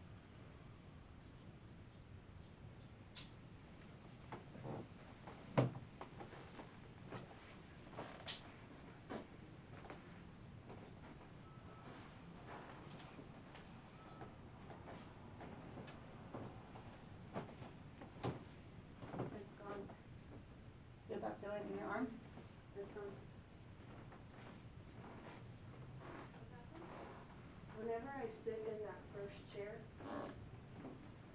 It's gone. Feel that feeling in your arm? It's gone. Whenever I sit in that first chair,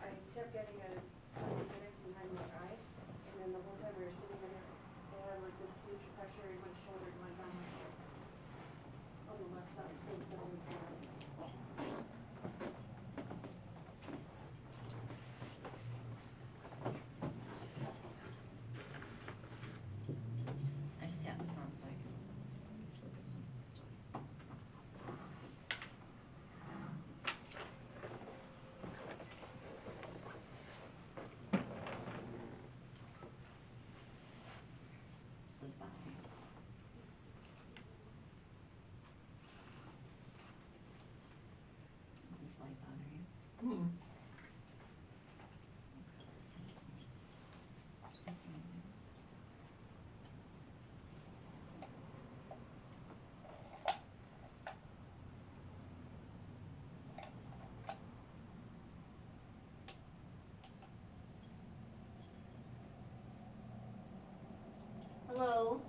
I kept getting a stomach headache behind my eye, and then the whole time we were sitting in it, I had like this huge pressure in my shoulder going down my hip. puzzle left side, same side as that. I just have this on so I can look at some stuff. Does this bother you? Does this light bother you? Just say something. Hello,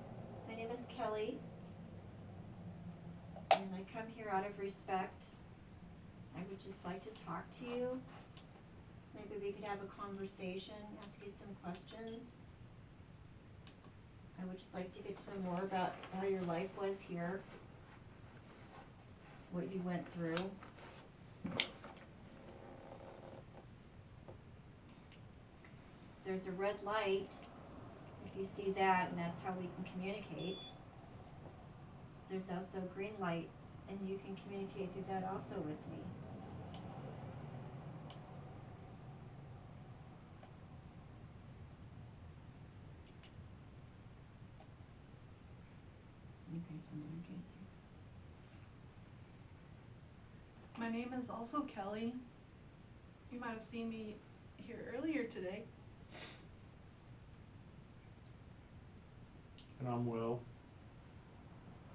my name is Kelly, and I come here out of respect. I would just like to talk to you. Maybe we could have a conversation, ask you some questions. I would just like to get to know more about how your life was here, what you went through. There's a red light, if you see that, and that's how we can communicate. There's also a green light, and you can communicate through that also with me. You guys want to introduce you? My name is also Kelly. You might have seen me here earlier today. And I'm Will.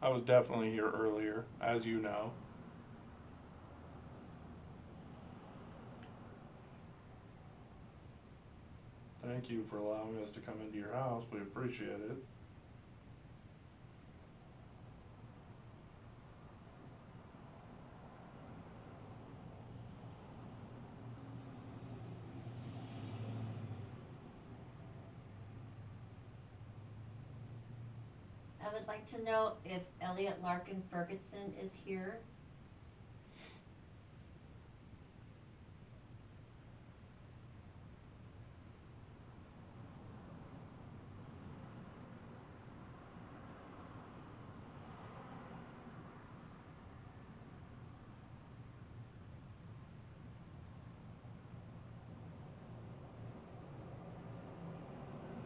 I was definitely here earlier, as you know. Thank you for allowing us to come into your house. We appreciate it. I would like to know if Elliot Larkin Ferguson is here.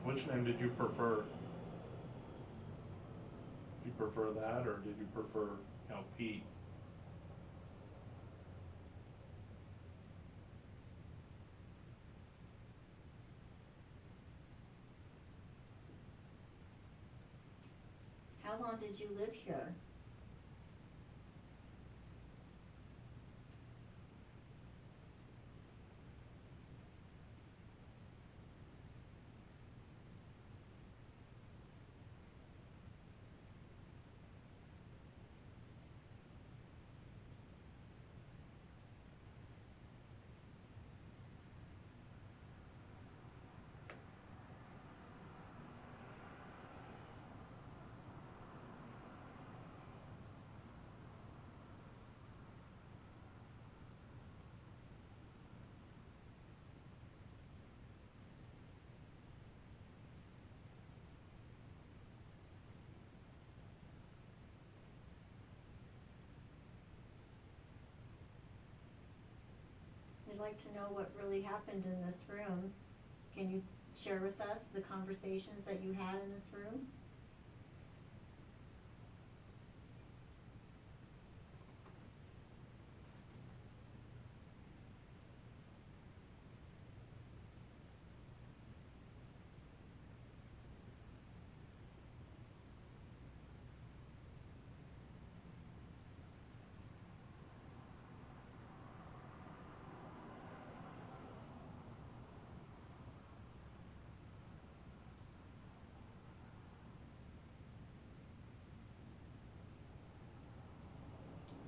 Which name did you prefer? You prefer that, or did you prefer, Pete? How long did you live here? We'd like to know what really happened in this room. Can you share with us the conversations that you had in this room?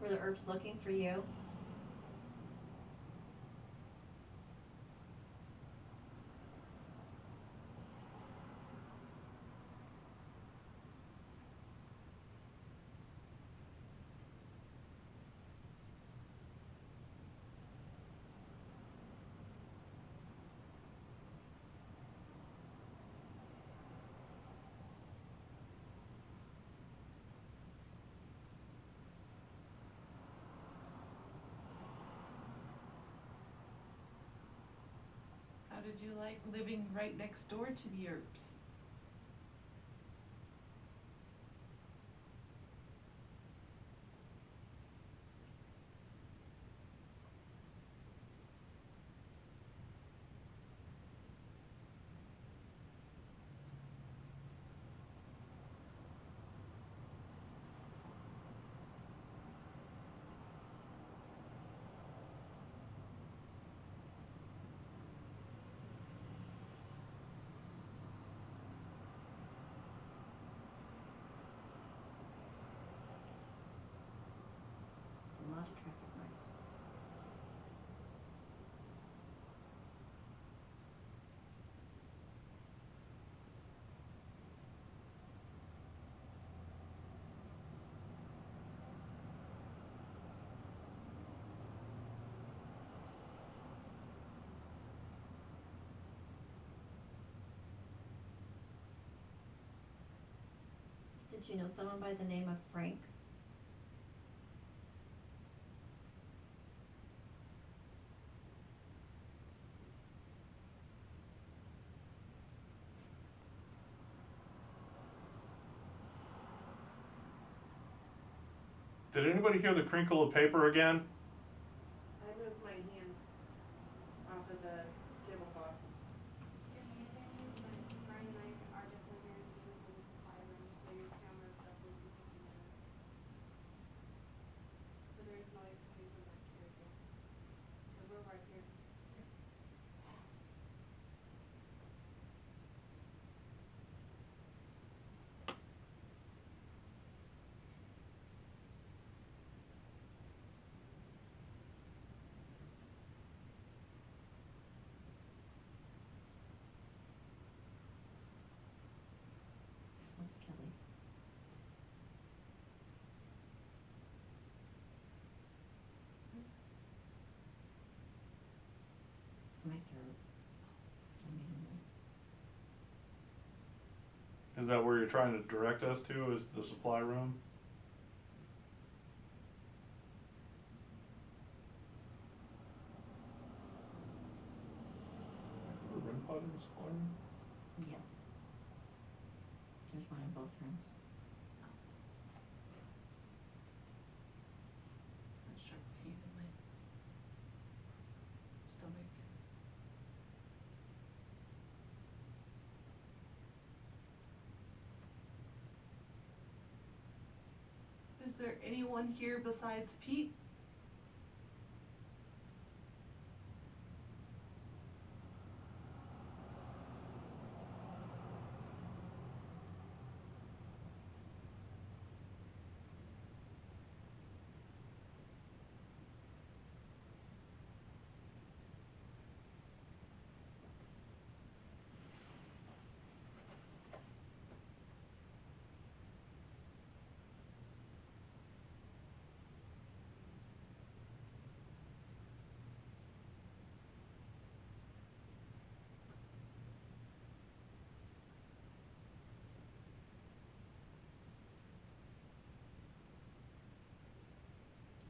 Were the herbs looking for you? would you like living right next door to the Earps? It's a lot of traffic noise. Did you know someone by the name of Frank? Did anybody hear the crinkle of paper again? I moved my hand off of the tablecloth. If anything, like Brian and I are definitely hearing things in the supply room, so your camera's definitely been picking it up. So there is noise coming from back here as well, because we're right here. What's Kelly? My throat. I made a noise. Is that where you're trying to direct us to, is the supply room? Is there a REM pod in the supply room? Yes. There's one in both rooms. A sharp pain in my stomach. Is there anyone here besides Pete?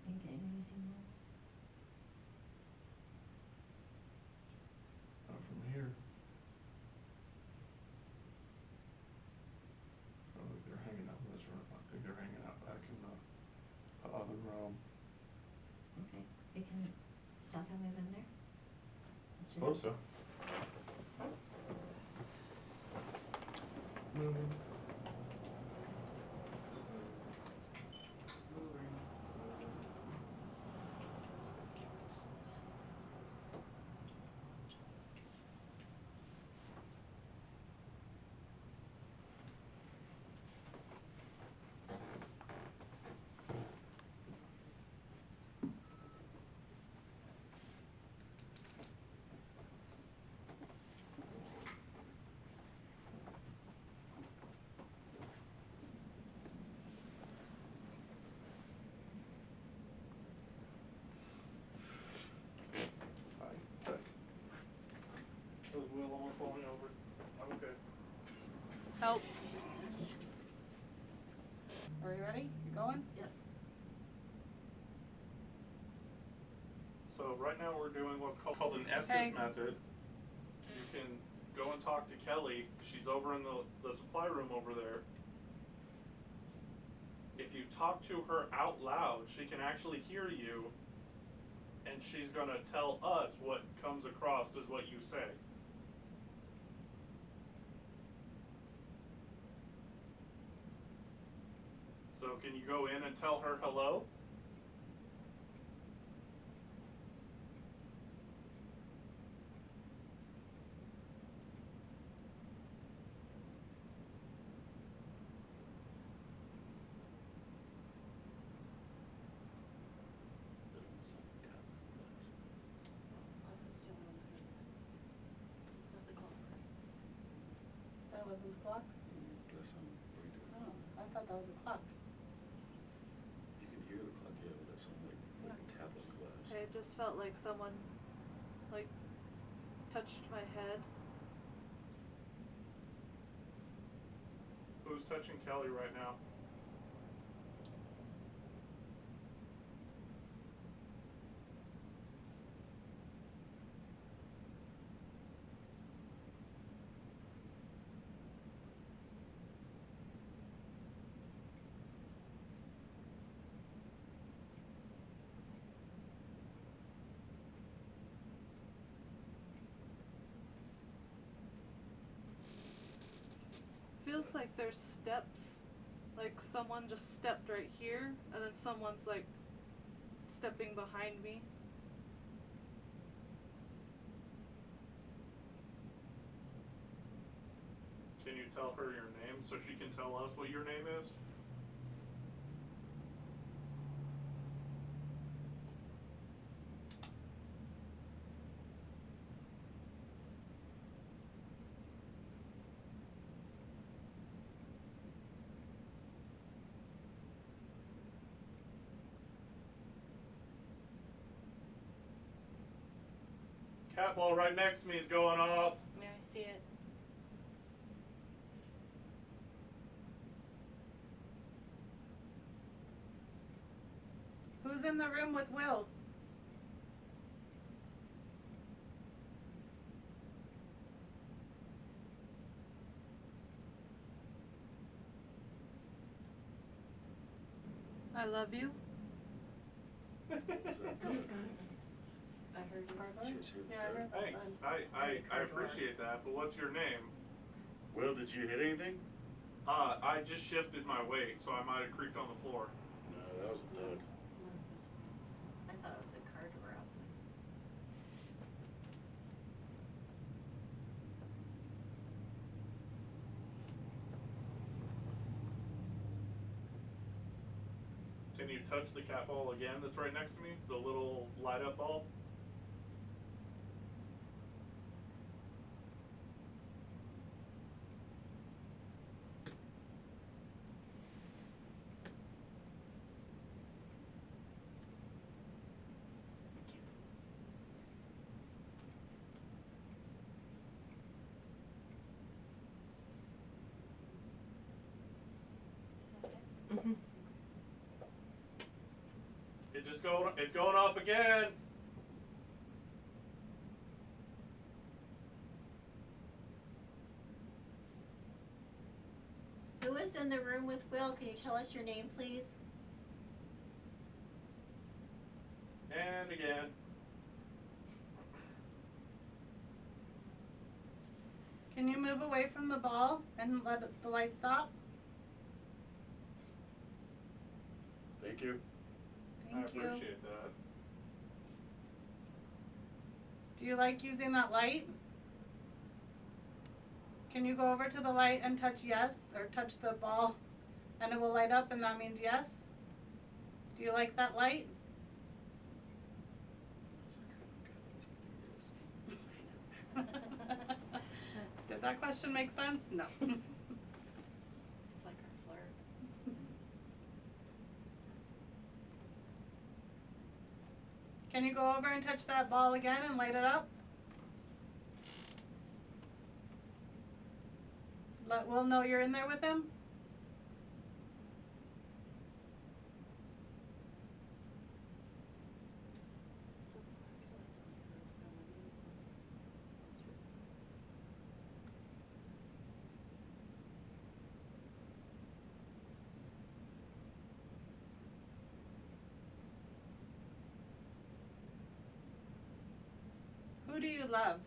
Are you getting anything more? Not from here. I don't think they're hanging out in this room. I think they're hanging out back in the other room. Okay. We can stop and move in there. Let's do Suppose that. so. Moving. Those wheel almost falling over. I'm okay. Help. Are you ready? You going? Yes. So right now we're doing what's called an Estes Okay. method. can go and talk to Kelly. She's over in the supply room over there. If you talk to her out loud, she can actually hear you, and she's gonna tell us what comes across as what you say. So can you go in and tell her hello? That wasn't the clock? Oh, I thought that was a clock. You can hear the clock, yeah, but that sounds like a tablet glass. It just felt like someone, like, touched my head. Who's touching Kelly right now? Feels like there's steps, like someone just stepped right here, and then someone's like stepping behind me. Can you tell her your name so she can tell us what your name is? Cat ball right next to me is going off. Yeah, I see it. Who's in the room with Will? I love you. Is that good? I heard you. She was here the Yeah, I third. heard that. Thanks. I appreciate that, but what's your name? Will, did you hit anything? I just shifted my weight, so I might have creaked on the floor. No, that was a thud. I thought it was a car door outside. Can you touch the cat ball again that's right next to me? The little light up ball? Is that it? It's going off again. Who is in the room with Will? Can you tell us your name, please? And again. Can you move away from the ball and let the light stop? Thank you. I Thank you. appreciate that. Do you like using that light? Can you go over to the light and touch yes, or touch the ball and it will light up and that means yes? Do you like that light? Did that question make sense? No. It's like our flirt. Can you go over and touch that ball again and light it up? Let Will know you're in there with him? Who do you love?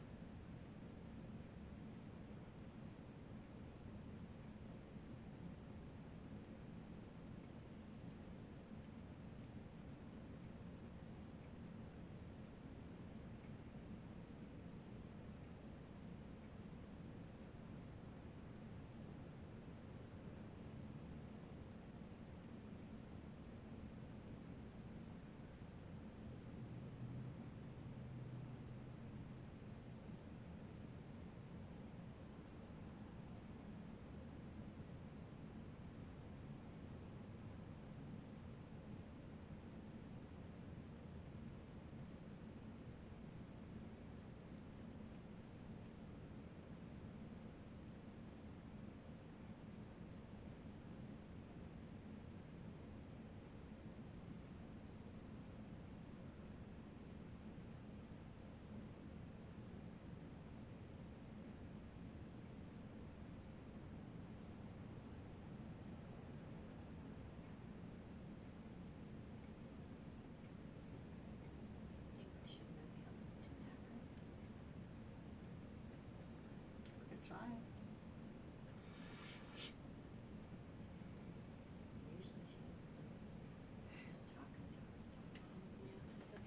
We could try.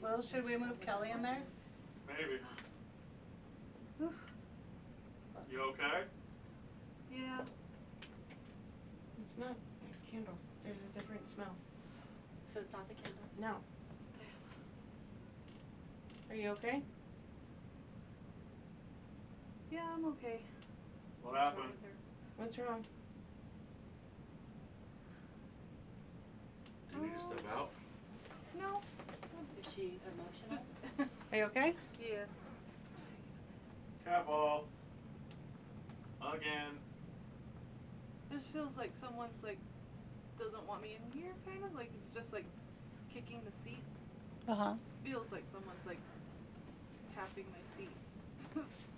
Well, should we move Kelly in there? Maybe. You okay? Yeah. It's not that candle. There's a different smell. So it's not the candle? No. Are you okay? Yeah, I'm okay. What happened? What's wrong? Do you need to step out? No. Is she emotional? Are you okay? Yeah. Cat ball. Again. This feels like someone's like doesn't want me in here, kind of like it's just like kicking the seat. Feels like someone's like tapping my seat.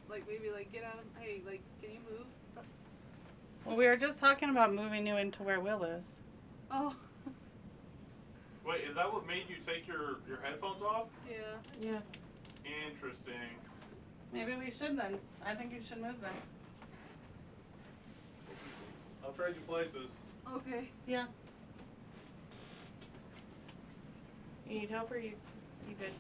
Like maybe like get out of hey, like can you move? Well, we were just talking about moving you into where Will is. Oh. Wait, is that what made you take your headphones off? Yeah. Yeah. Interesting. Maybe we should then. I think you should move then. I'll trade you places. Okay. Yeah. You need help or you good?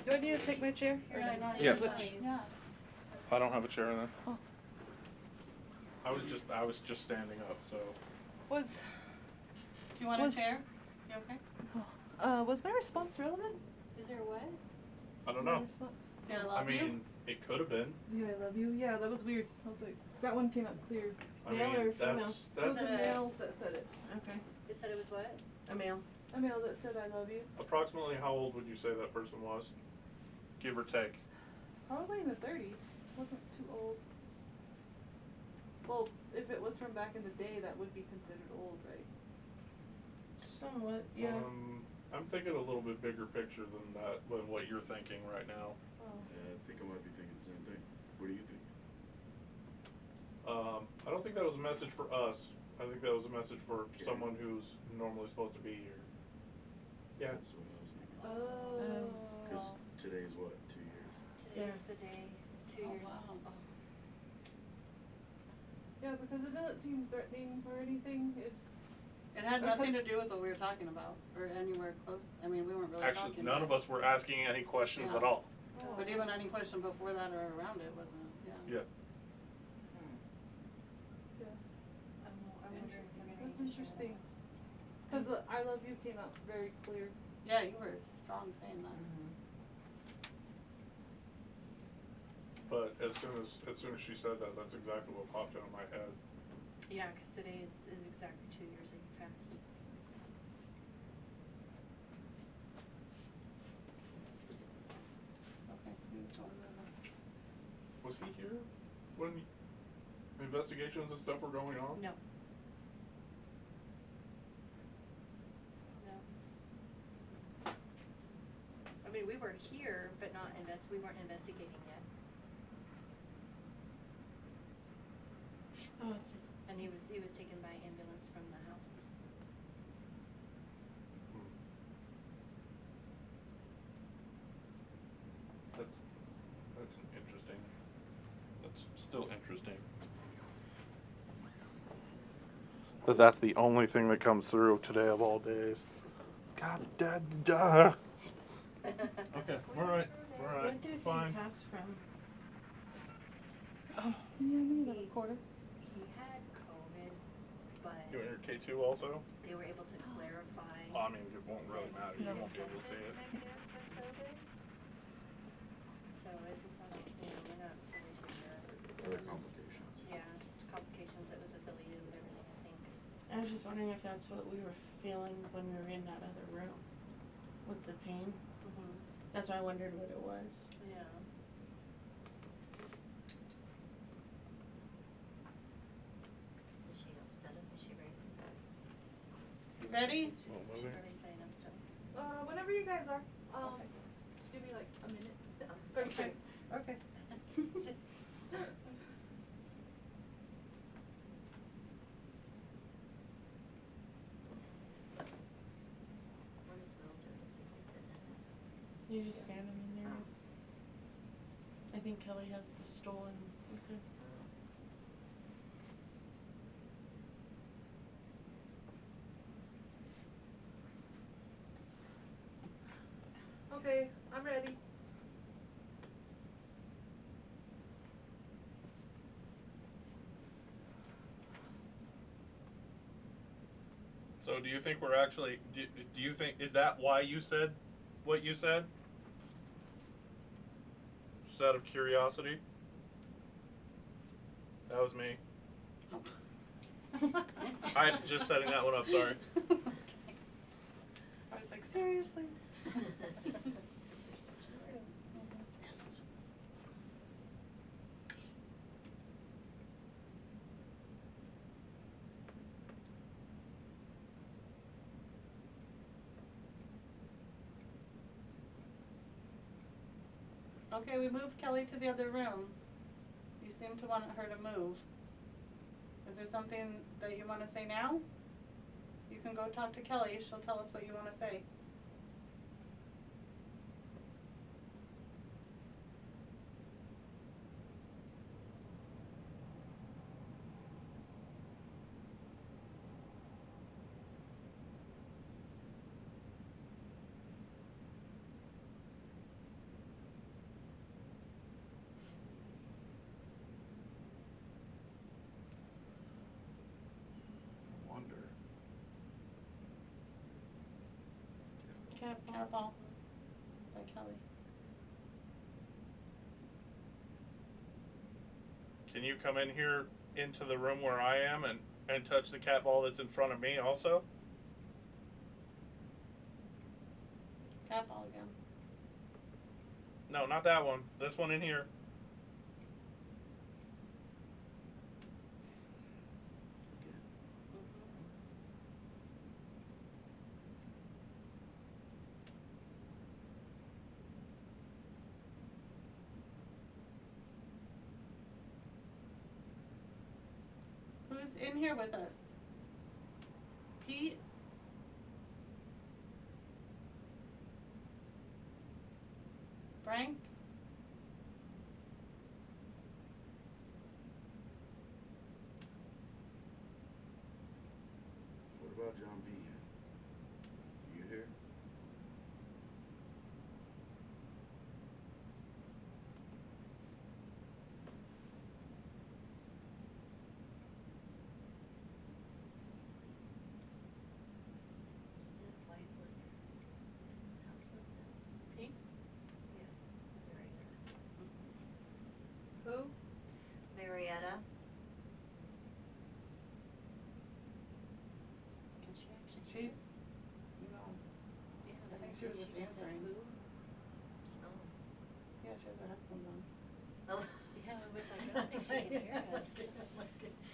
Do I need to take my chair? Or Yeah, not? Yes. Yeah. I don't have a chair in there. Oh. I was just standing up, so. Was Do you want a chair? You okay? was my response relevant? Is there what? I don't My know. response. Yeah, I I love you. mean, it could have been. Yeah, I love you. Yeah, that was weird. I was like, that one came out clear. I Male mean, or female? It was that's a male that said it. Okay. It said it was what? A male. A male that said I love you. approximately how old would you say that person was? Give or take. Probably in the 30s. Wasn't too old. Well, if it was from back in the day, that would be considered old, right? Somewhat, yeah. I'm thinking a little bit bigger picture than that, than what you're thinking right now. Oh. Yeah, I think I might be thinking the same thing. What do you think? I don't think that was a message for us. I think that was a message for Okay. someone who's normally supposed to be here. Yeah. That's what I was thinking. Oh. Because today is what, 2 years? Today's the day. 2 Oh, years. wow. Oh. Yeah, because it doesn't seem threatening or anything. It had nothing to do with what we were talking about, or anywhere close. I mean, we weren't really Actually, talking. none of us were asking any questions Yeah. at all. Oh. But even any question before that or around it wasn't. Yeah. Yeah. Yeah. I'm wondering if we're gonna That's even share interesting. Because the I love you came out very clear. Yeah, you were strong saying that. But as soon as she said that, that's exactly what popped into my head. that. Yeah, because today is exactly 2 years that you passed. Okay, you told me that. Was he here when investigations and stuff were going on? No. No. I mean, we were here, but not we weren't investigating yet. Oh, it's just, And he was taken by ambulance from the house. It's still interesting. But that's the only thing that comes through today of all days. God da da. Okay, we're alright. We're alright. When did Fine. he pass from? Yeah, me the recorder. He had COVID, but You and your K2 also? they were able to clarify. Oh, I mean, it won't really matter. You No. won't be able to see Tested it. negative for COVID. So it's just not, we're not really too sure. Other complications. Yeah, just complications. It was affiliated with everything, I think. I was just wondering if that's what we were feeling when we were in that other room with the pain. Mm-hmm. That's why I wondered what it was. Yeah. Is she all set up? Is she ready? You ready? Oh, She's movie? really saying I'm still. Whenever you guys are. Okay. Just give me like a minute. Okay. Okay. What is Will doing? Is he just sitting in it? You just stand him in there. I think Kelly has the stool in with her. Okay, I'm ready. So do you think we're actually, do you think, is that why you said what you said? Just out of curiosity? That was me. I'm just setting that one up, sorry. I was like, seriously? Okay, we moved Kelly to the other room. You seem to want her to move. Is there something that you want to say now? You can go talk to Kelly. She'll tell us what you want to say. Wonder. Cat ball by Kelly. Can you come in here into the room where I am and touch the cat ball that's in front of me also? Cat ball again. No, not that one. This one in here. Who's in here with us? Pete? Frank? What about John B? You here? His wife lived in his house with him. Pete's? Marietta. Who? Marietta. Can she actually She- do this? No. Yeah, I think so she was she just said answering. who? Oh. Yeah, she has her headphones on. Oh. Yeah, I was like, I don't think she can hear us. She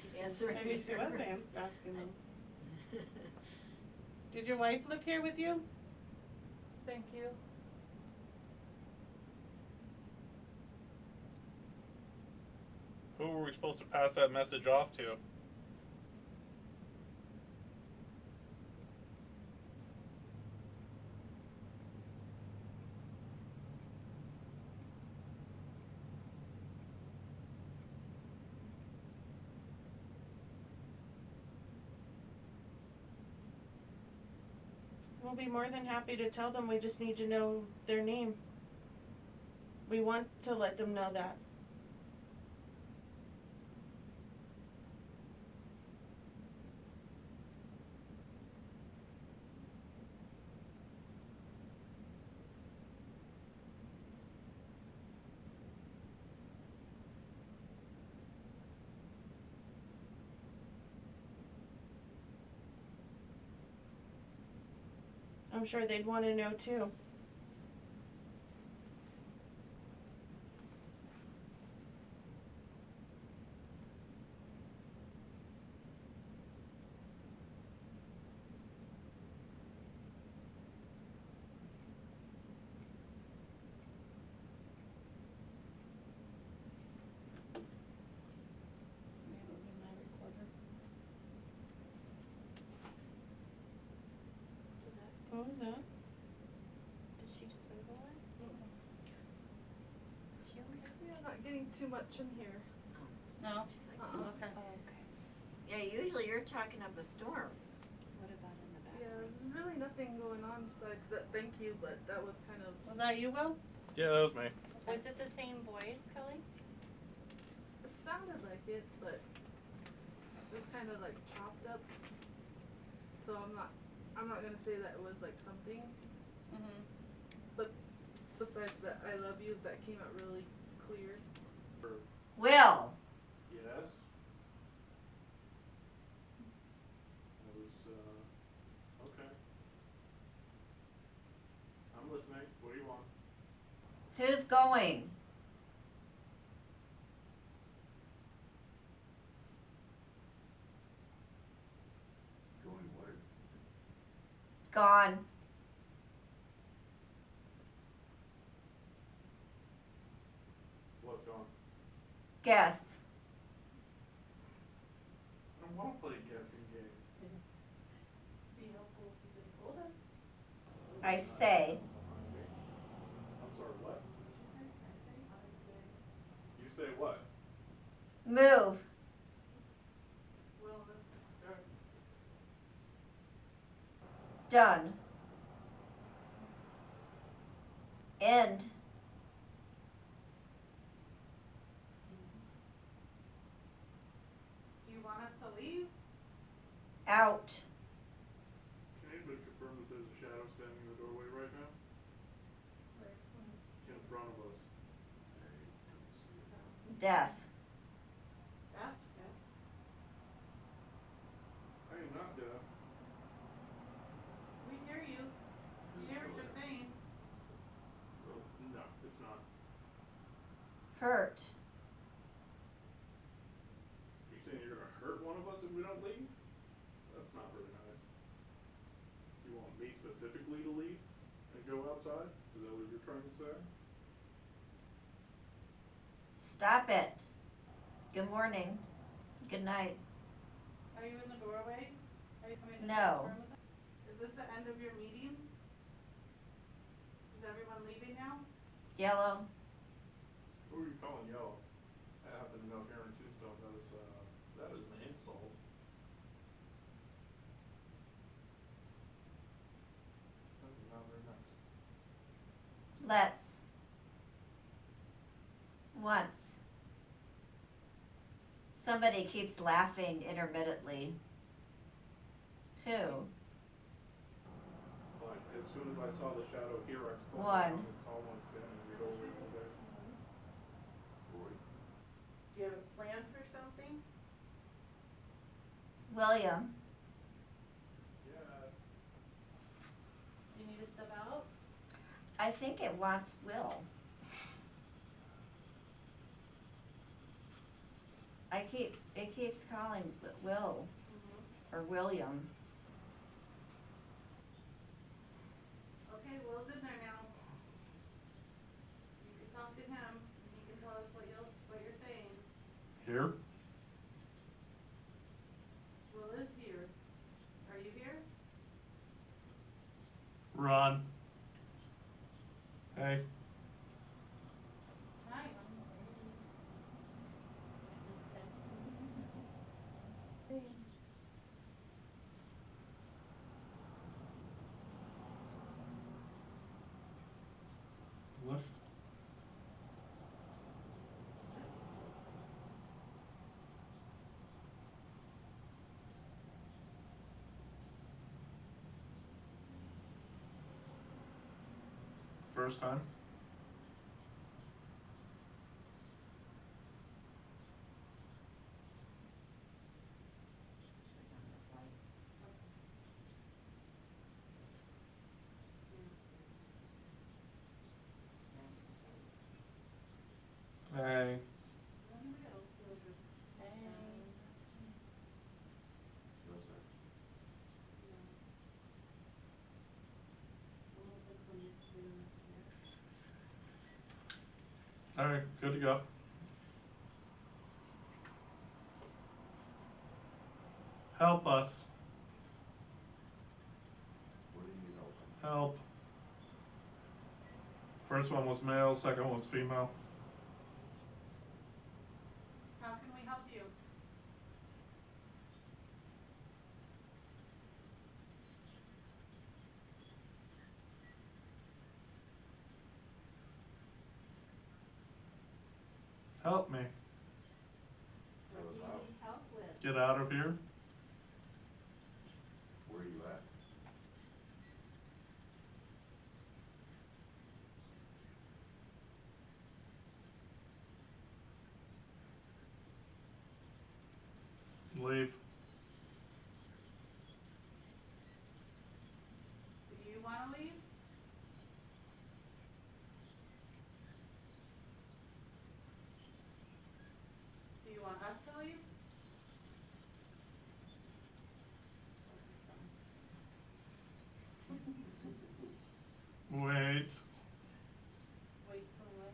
said Answering. Maybe she was asking them. Did your wife live here with you? Thank you. Who were we supposed to pass that message off to? We'll be more than happy to tell them. We just need to know their name. We want to let them know that. I'm sure they'd want to know too. Is that, What was that? did she just move a lot? Is she okay? See, I'm not getting too much in here. No. She's like, Okay. oh, okay. Yeah, usually you're talking up a storm. What about in the back? Yeah, there's really nothing going on besides that thank you, but that was kind of. Was that you, Will? Yeah, that was me. Was it the same voice, Kelly? It sounded like it, but it was kind of like chopped up. So I'm not gonna say that it was like something. Mm-hmm. But besides that, I love you, that came out really clear. Will, Yes. That was, okay. I'm listening. What do you want? who's going? Going where? Gone. What's gone? Guess. I don't want to play a guessing game. Be helpful if you just told us. I say. Behind me. I'm sorry, what? What did she say? I say. You say what? Move. Will move. Okay. Done. End. Do you want us to leave? Out. Can anybody confirm that there's a shadow standing in the doorway right now? Where? In front of us. I don't see it. Death. Beth? I am not deaf. We hear you. We Is it hear still what you're there? saying. Well, no, it's not. Hurt. You're saying you're gonna hurt one of us if we don't leave? That's not very nice. Do you want me specifically to leave and go outside? Is that what you're trying to say? Stop it. Good morning. Good night. Are you in the doorway? Are you coming to No. confirm with us? Is this the end of your meeting? Is everyone leaving now? Yellow. Who are you calling yellow? I happen to know here in Tombstone that is an insult. That is not very nice. Let's. Once. Somebody keeps laughing intermittently. Who? Like, as soon as I saw the shadow here, I spun One. around and saw one standing in the doorway over there. Roy? Do you have a plan for something? William. Yes. Do you need to step out? I think it wants Will. It keeps calling Will or William. Okay, Will's in there now. You can talk to him and he can tell us what you're saying. Here? Will is here. Are you here? Run. Hey. Hi. lift. First time. Hey. Feels there. All right, good to go. Help us. What do you need help on? Help. First one was male, second one was female. How can we help you? Help me. Fill us out. help with? Get out of here. Where are you at? Leave. Do you want to leave? Do you want us to leave? Wait. Wait for what?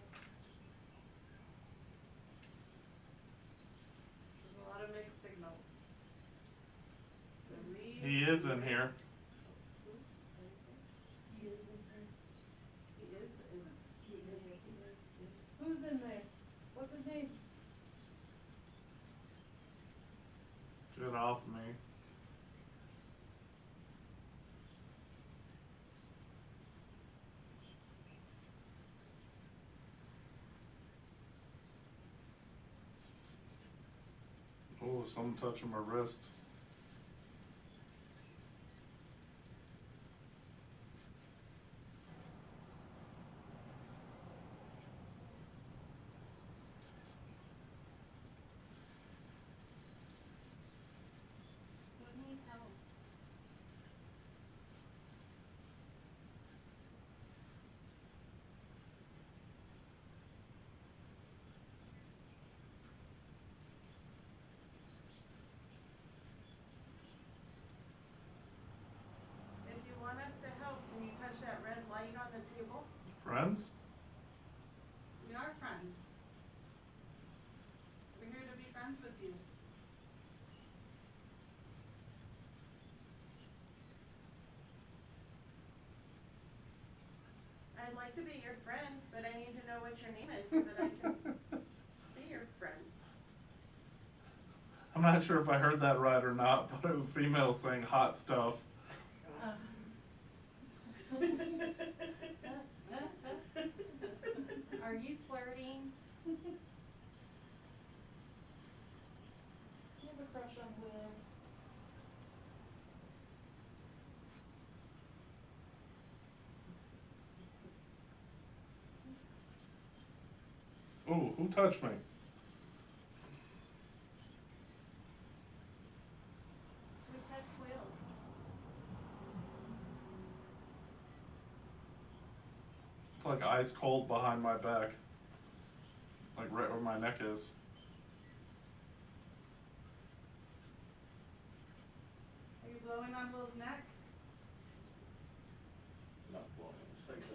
There's a lot of mixed signals. So leave. He is in here. He is in here. He is or isn't? He is. Who's in there? What's his name? Get off me. Oh, someone touching my wrist. Who needs help? If you want us to help, can you touch that red light on the table? Friends? We are friends. We're here to be friends with you. I'd like to be your friend, but I need to know what your name is so that I can be your friend. I'm not sure if I heard that right or not, but it was female saying hot stuff. Are you flirting? You have a crush on Will. Ooh, who touched me? Who touched Will? It's like ice cold behind my back. Like right where my neck is. Are you blowing on Will's neck? Not blowing on his face.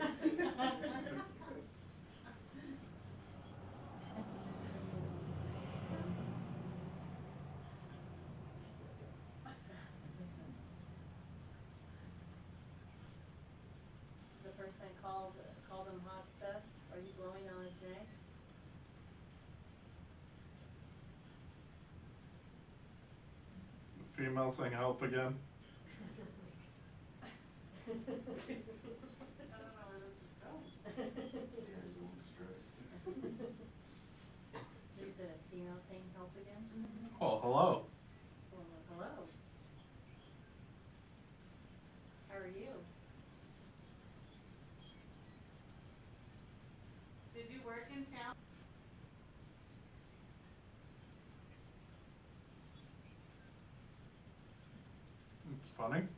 The person called him hot stuff. Are you blowing on his neck? Female saying help again. I don't know where this is going. Yeah. hello. Well, hello. How are you? Did you work in town? It's funny. What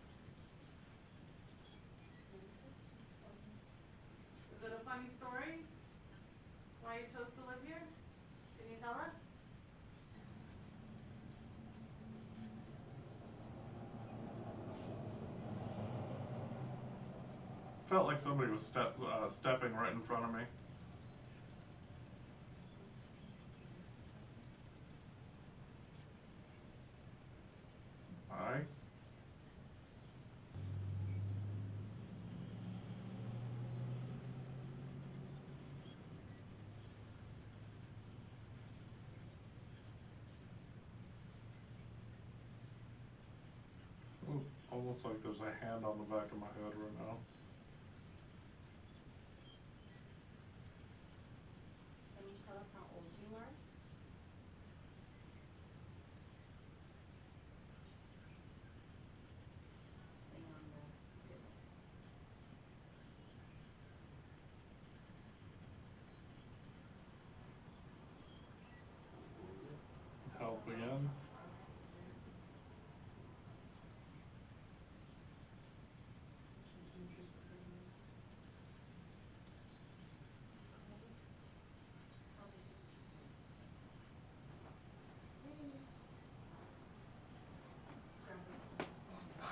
is it? It's funny. Is it a funny story? Why you chose to live here? Can you tell us? Felt like somebody was stepping right in front of me. Hi. Ooh, almost like there's a hand on the back of my head right now. Can you tell us how old you are? Thing on the table. Help again.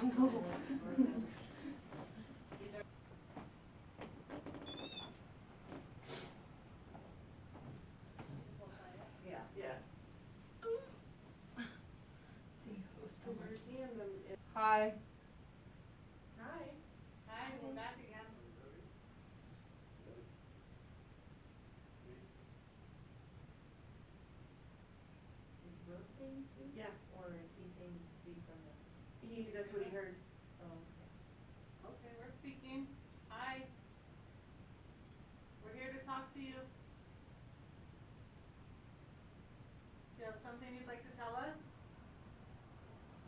No. Yeah. Yeah. See who's still Because we're seeing them. Hi. Hi. Hi, we're back again. Is Will saying speak? Yeah. Or is he saying speak from the? That's what he heard. Oh, okay. Okay, we're speaking. Hi. We're here to talk to you. Do you have something you'd like to tell us?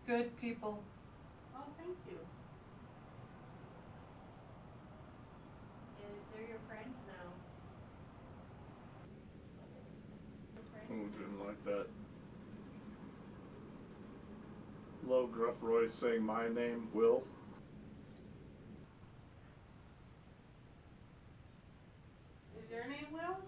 Good people. Oh, thank you. They're your friends now. Your friends Ooh, now. didn't like that. Low gruff Roy saying my name, Will. Is your name Will?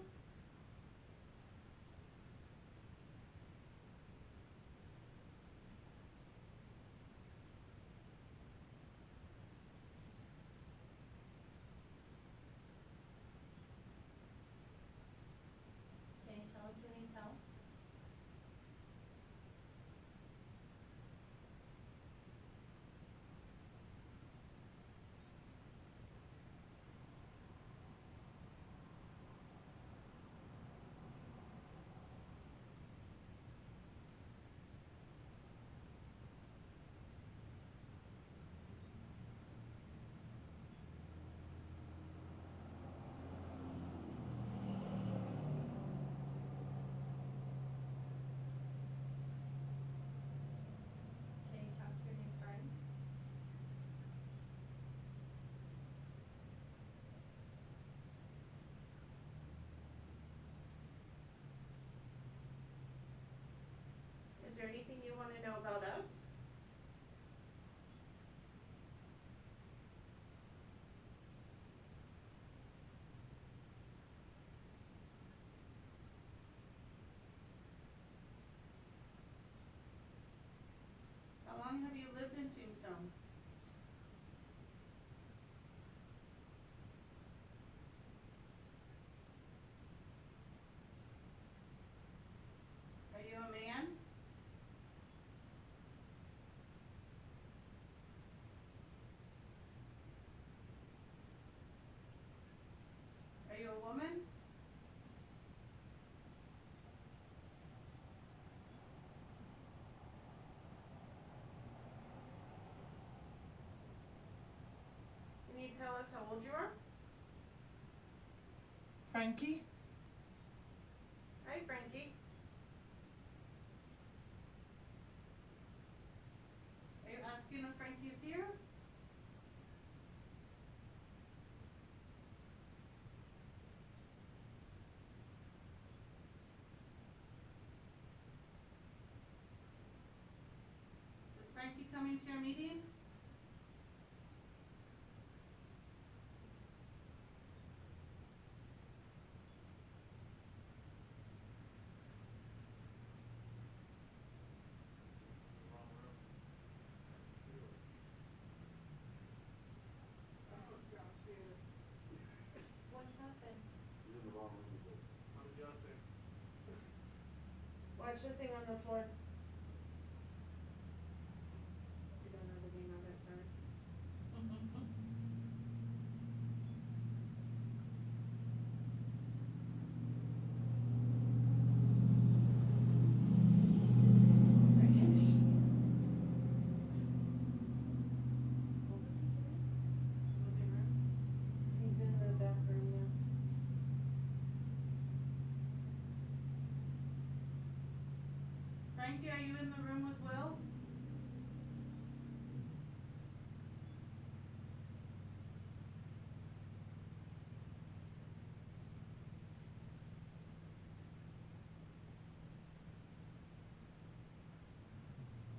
Can you tell us who needs help? Can you talk to your new friends? Is there anything you want to know about us? How long have you lived in Tombstone? Are you a man? Are you a woman? Can you tell us how old you are? Frankie? Hi, Frankie. coming to your meeting? What happened? He's in the wrong room again. I'm adjusting. Watch the thing on the floor. Hope you don't know the name of it, sir. What was he doing? Living room. He's in the back room now. Frankie, are you in the room with Will?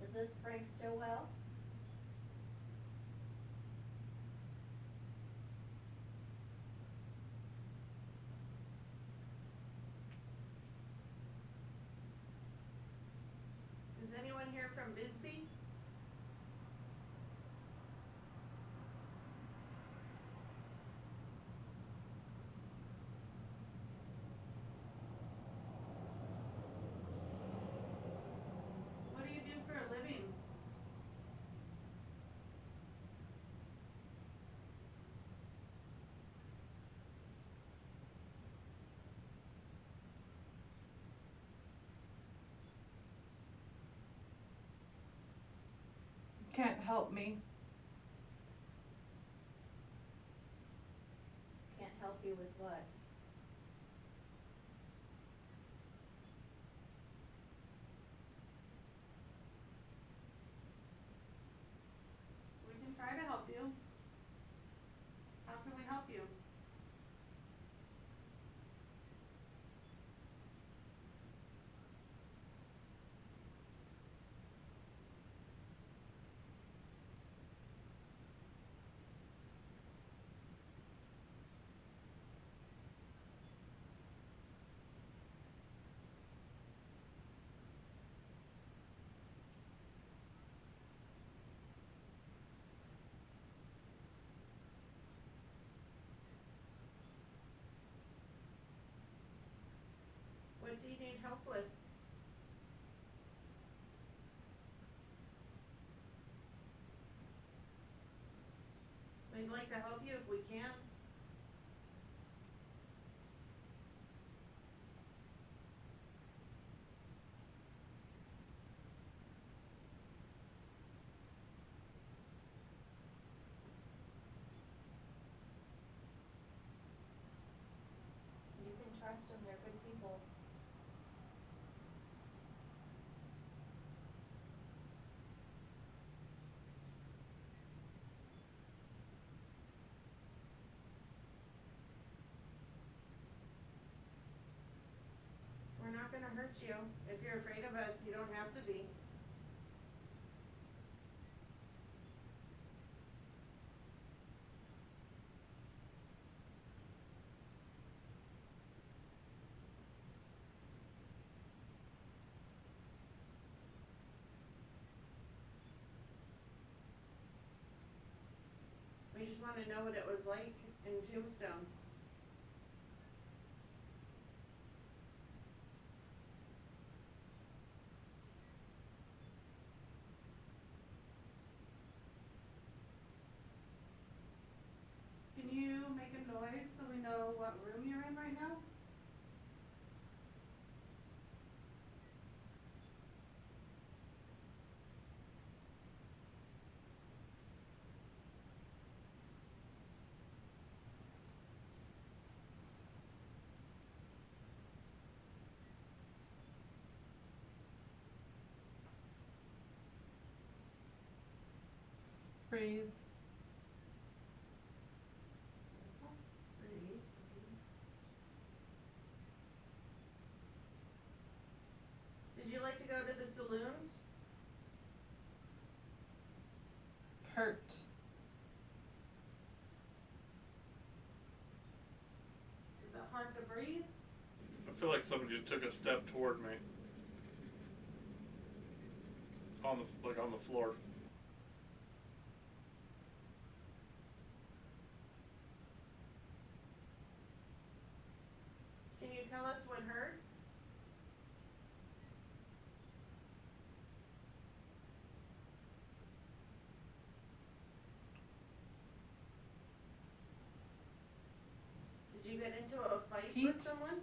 Is this Frank Stillwell? Is anyone here from Bisbee? What do you do for a living? Can't help me. Can't help you with what? We can try to help you. How can we help you? What do you need help with? We'd like to help you if we can. You can trust them, they're good people. We're not gonna hurt you. If you're afraid of us, you don't have to be. We just wanna know what it was like in Tombstone. Can you make a noise so we know what room you're in right now? Breathe. Breathe. Did you like to go to the saloons? hurt? Is it hard to breathe? I feel like somebody just took a step toward me. On the floor. Can you tell us what hurts? Did you get into a fight Pete? with someone?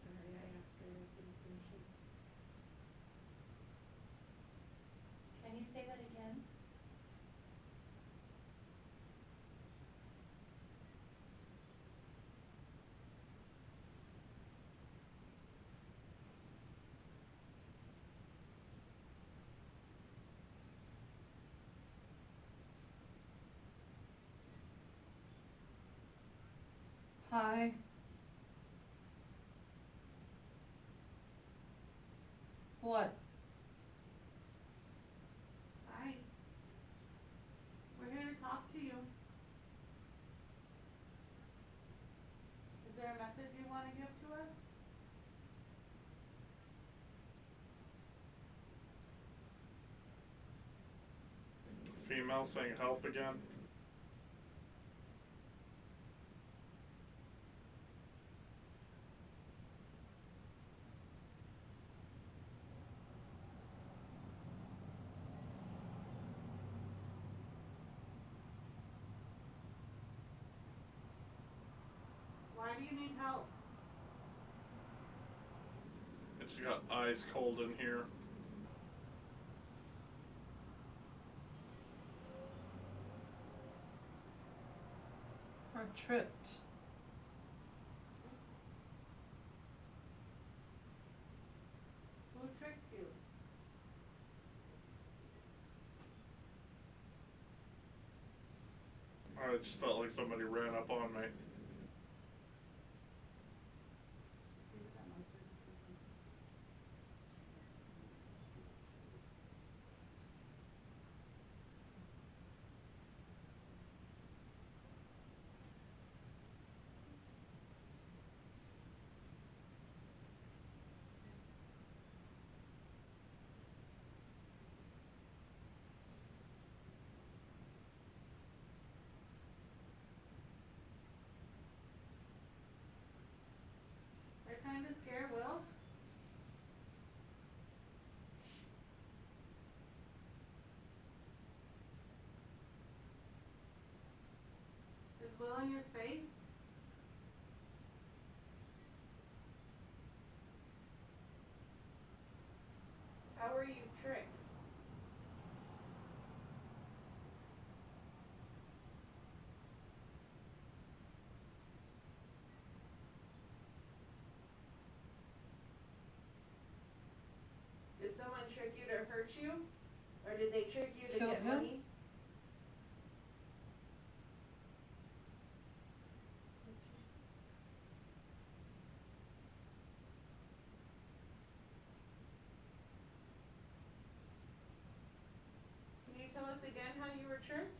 Sorry, I asked her, I didn't finish it. Can you say that again? Hi. What? Hi. We're here to talk to you. Is there a message you want to give to us? Female saying help again. Why do you need help? And she got ice cold in here. Or tripped? Who tricked you? I just felt like somebody ran up on me. They're kind of scared, Will. Is Will in your space? How were you tricked? Did someone trick you to hurt you? Or did they trick you to Killed get him? money? Can you tell us again how you were tricked?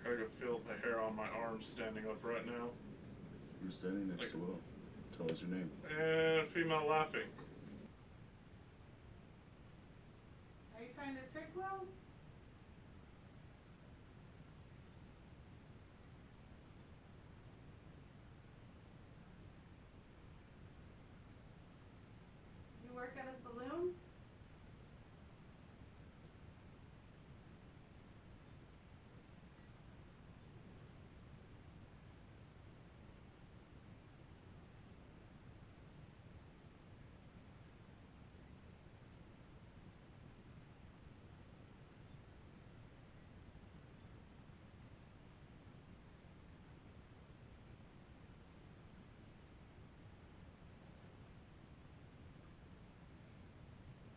I can feel the hair on my arm standing up right now. Who's standing next to Will? Tell us your name. And female laughing. Are you trying to trick Will? You work at a saloon?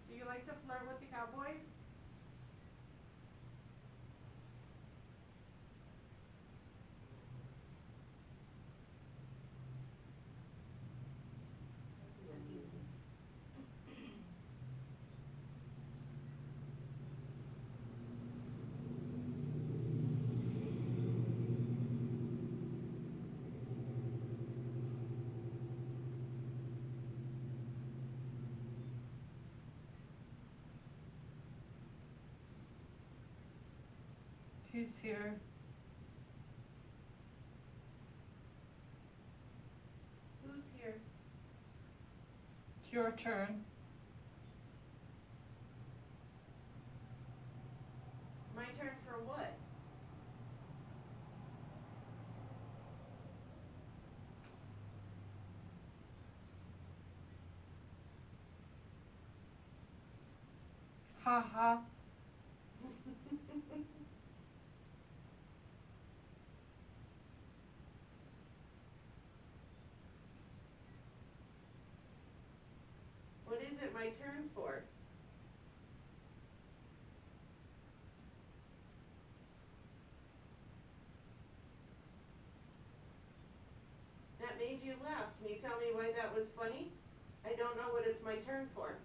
Do you like to flirt with the cowboys? He's here. Who's here? It's your turn. My turn for what? Ha ha. What is it my turn for? That made you laugh. Can you tell me why that was funny? I don't know what it's my turn for.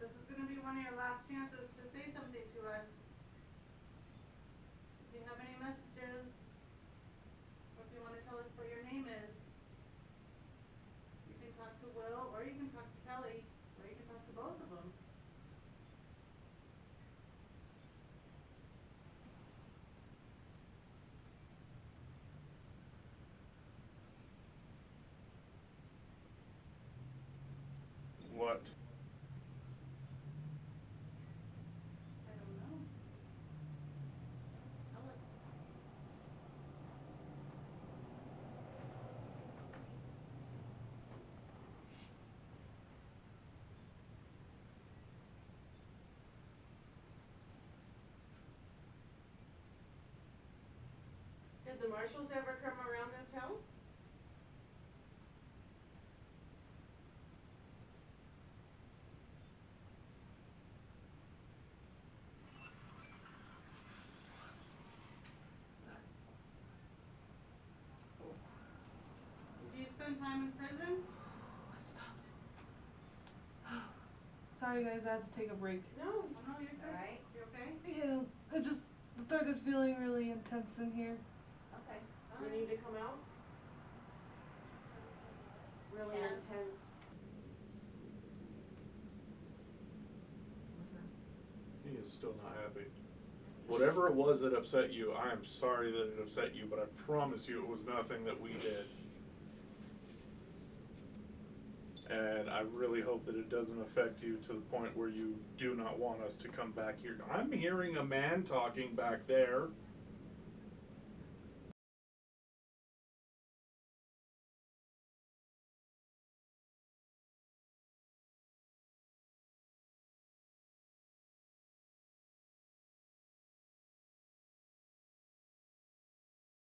This is going to be one of your last chances to say something to us. If you have any messages, or if you want to tell us what your name is, you can talk to Will, or you can talk to Kelly, or you can talk to both of them. What? I don't know. Tell us. Did the marshals ever come around this house? Did you spend time in prison? I stopped. Sorry guys, I had to take a break. No, no, you're good. Alright. You okay? Yeah, I just started feeling really intense in here. Okay. You need to come out? Really Tense. intense. He is still not happy. Whatever it was that upset you, I am sorry that it upset you, but I promise you it was nothing that we did. And I really hope that it doesn't affect you to the point where you do not want us to come back here. I'm hearing a man talking back there.